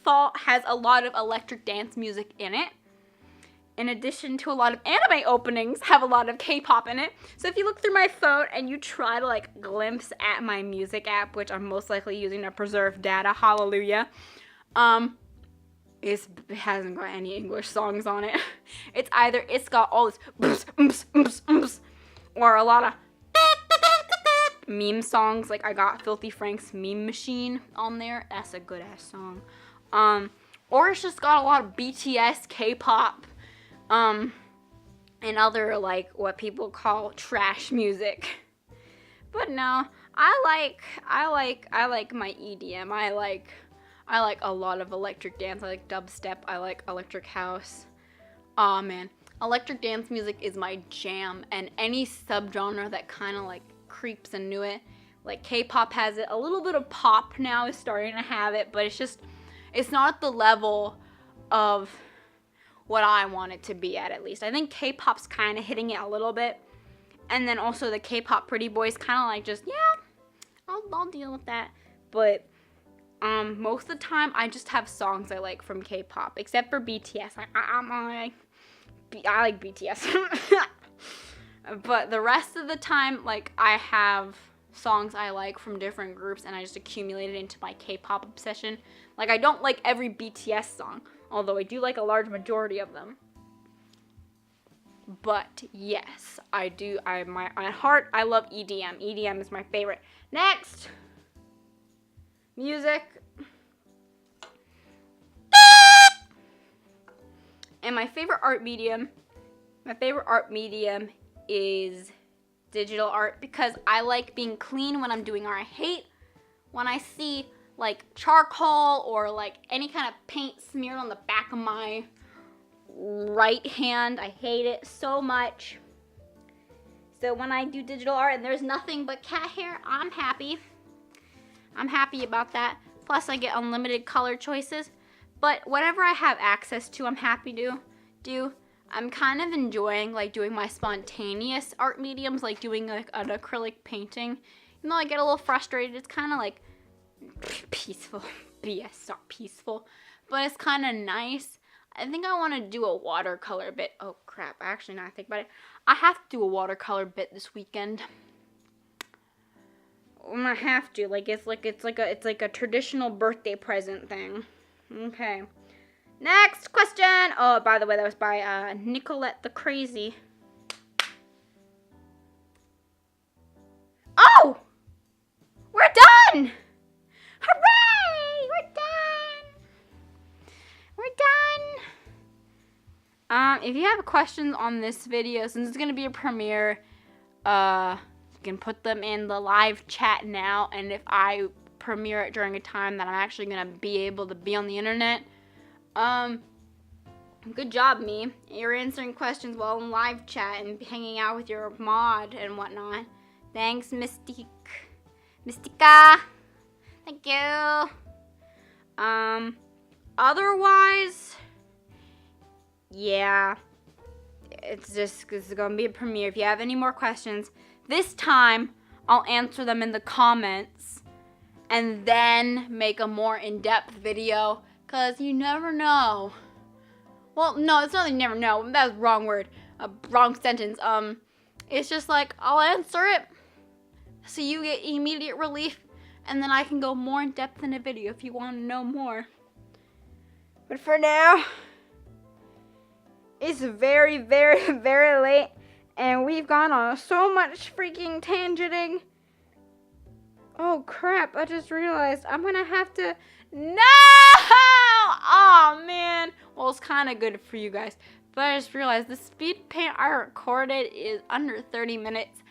has a lot of electric dance music in it. In addition to a lot of anime openings have a lot of K-pop in it. So if you look through my phone and you try to like glimpse at my music app, which I'm most likely using to preserve data, hallelujah, it hasn't got any English songs on it. It's got all this or a lot of meme songs. Like, I got Filthy Frank's Meme Machine on there. That's a good-ass song. Or it's just got a lot of BTS, K-pop, and other, like, what people call trash music. But no, I like my EDM. I like a lot of electric dance. I like dubstep. I like electric house. Aw, man. Electric dance music is my jam, and any subgenre that kind of, like, creeps into it. Like, K-pop has it. A little bit of pop now is starting to have it, but it's not at the level of what I want it to be at least. I think K-pop's kind of hitting it a little bit. And then also the K-pop pretty boys kind of like just, yeah, I'll deal with that. But most of the time, I just have songs I like from K-pop, except for BTS. I like BTS. But the rest of the time, like, I have songs I like from different groups, and I just accumulate it into my K-pop obsession. Like, I don't like every BTS song, although I do like a large majority of them. But yes, I do. At heart, I love EDM. EDM is my favorite. Next, music. And my favorite art medium is digital art, because I like being clean when I'm doing art. I hate when I see like charcoal or like any kind of paint smeared on the back of my right hand. I hate it so much. So when I do digital art and there's nothing but cat hair, I'm happy. I'm happy about that. Plus I get unlimited color choices. But whatever I have access to, I'm happy to do. I'm kind of enjoying like doing my spontaneous art mediums, like doing like an acrylic painting. Even though I get a little frustrated, it's kind of like peaceful. BS, not peaceful. But it's kind of nice. I think I want to do a watercolor bit. Oh crap, actually now I think about it, I have to do a watercolor bit this weekend. I have to. Like it's like a traditional birthday present thing. Okay. Next question. Oh, by the way, that was by Nicolette the Crazy. Oh! We're done! Hooray! We're done! We're done! If you have questions on this video, since it's gonna be a premiere, you can put them in the live chat now, and if I premiere it during a time that I'm actually gonna be able to be on the internet, good job, me. You're answering questions while in live chat and hanging out with your mod and whatnot. Thanks, Mystica. Thank you. Otherwise, yeah, it's gonna be a premiere. If you have any more questions, this time I'll answer them in the comments and then make a more in-depth video, because you never know. Well, no, it's not you never know. That was the wrong word. A wrong sentence. It's just like, I'll answer it so you get immediate relief, and then I can go more in depth in a video if you want to know more. But for now, it's very, very, very late, and we've gone on so much freaking tangenting. Oh crap, I just realized I'm gonna have to... No! Oh man. Well, it's kind of good for you guys, but I just realized the speed paint I recorded is under 30 minutes,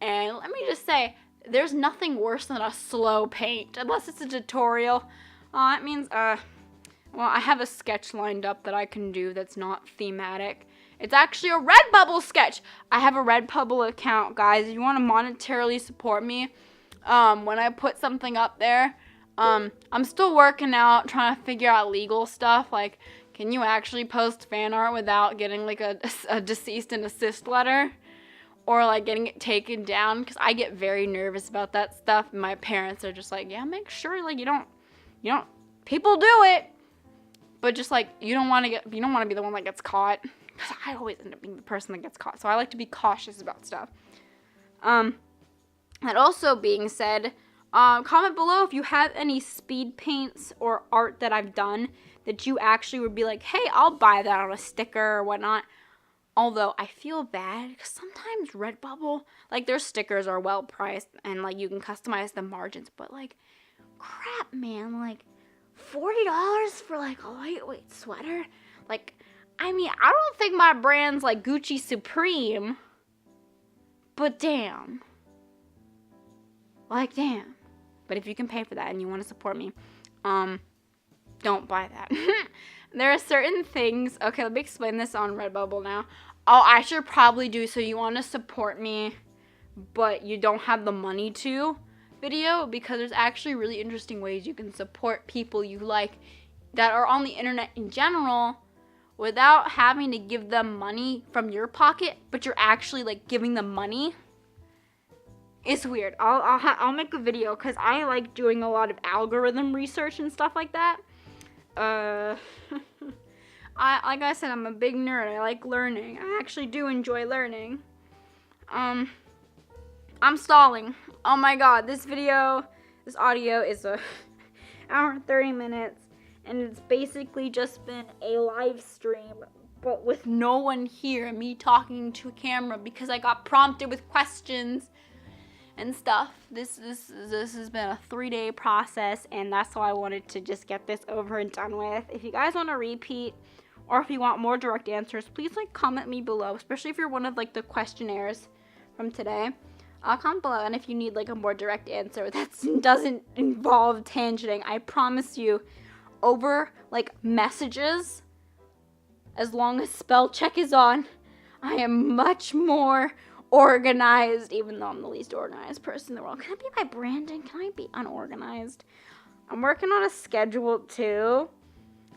and let me just say, there's nothing worse than a slow paint, unless it's a tutorial. That means, well, I have a sketch lined up that I can do that's not thematic. It's actually a Redbubble sketch. I have a Redbubble account, guys. If you want to monetarily support me, when I put something up there, I'm still working out, trying to figure out legal stuff, like, can you actually post fan art without getting, like, a deceased and assist letter? Or, like, getting it taken down? Because I get very nervous about that stuff, and my parents are just like, yeah, make sure, like, you don't, people do it, but just, like, you don't want to be the one that gets caught, because I always end up being the person that gets caught, so I like to be cautious about stuff. That also being said, comment below if you have any speed paints or art that I've done that you actually would be like, hey, I'll buy that on a sticker or whatnot. Although I feel bad because sometimes Redbubble, like their stickers are well priced and like you can customize the margins, but like crap, man, like $40 for like a lightweight sweater. Like, I mean, I don't think my brand's like Gucci Supreme, but damn. Like, damn. But if you can pay for that and you want to support me, don't buy that. There are certain things. Okay, let me explain this on Redbubble now. Oh, I should probably do so you want to support me, but you don't have the money to video, because there's actually really interesting ways you can support people you like that are on the internet in general without having to give them money from your pocket, but you're actually like giving them money. It's weird. I'll make a video because I like doing a lot of algorithm research and stuff like that. Like I said, I'm a big nerd. I like learning. I actually do enjoy learning. I'm stalling. Oh my god, this audio is a hour and 30 minutes, and it's basically just been a live stream, but with no one here, me talking to a camera because I got prompted with questions and stuff. This has been a 3-day process, and that's why I wanted to just get this over and done with. If you guys want to repeat, or if you want more direct answers, please like comment me below, especially if you're one of like the questionnaires from today. Comment below, and if you need like a more direct answer that doesn't involve tangenting, I promise you, over like messages, as long as spell check is on, I am much more organized, even though I'm the least organized person in the world. Can it be my branding? Can I be unorganized? I'm working on a schedule too.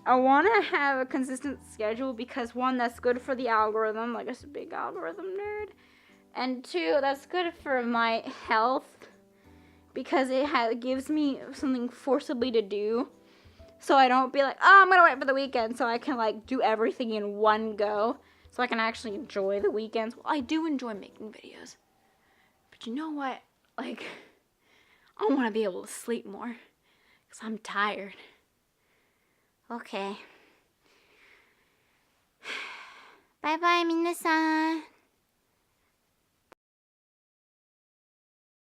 I want to have a consistent schedule because one, that's good for the algorithm, like I'm a big algorithm nerd. And two, that's good for my health because it gives me something forcibly to do. So I don't be like, oh, I'm going to wait for the weekend so I can like do everything in one go. So I can actually enjoy the weekends. Well, I do enjoy making videos. But you know what? Like, I want to be able to sleep more because I'm tired. Okay. バイバイみ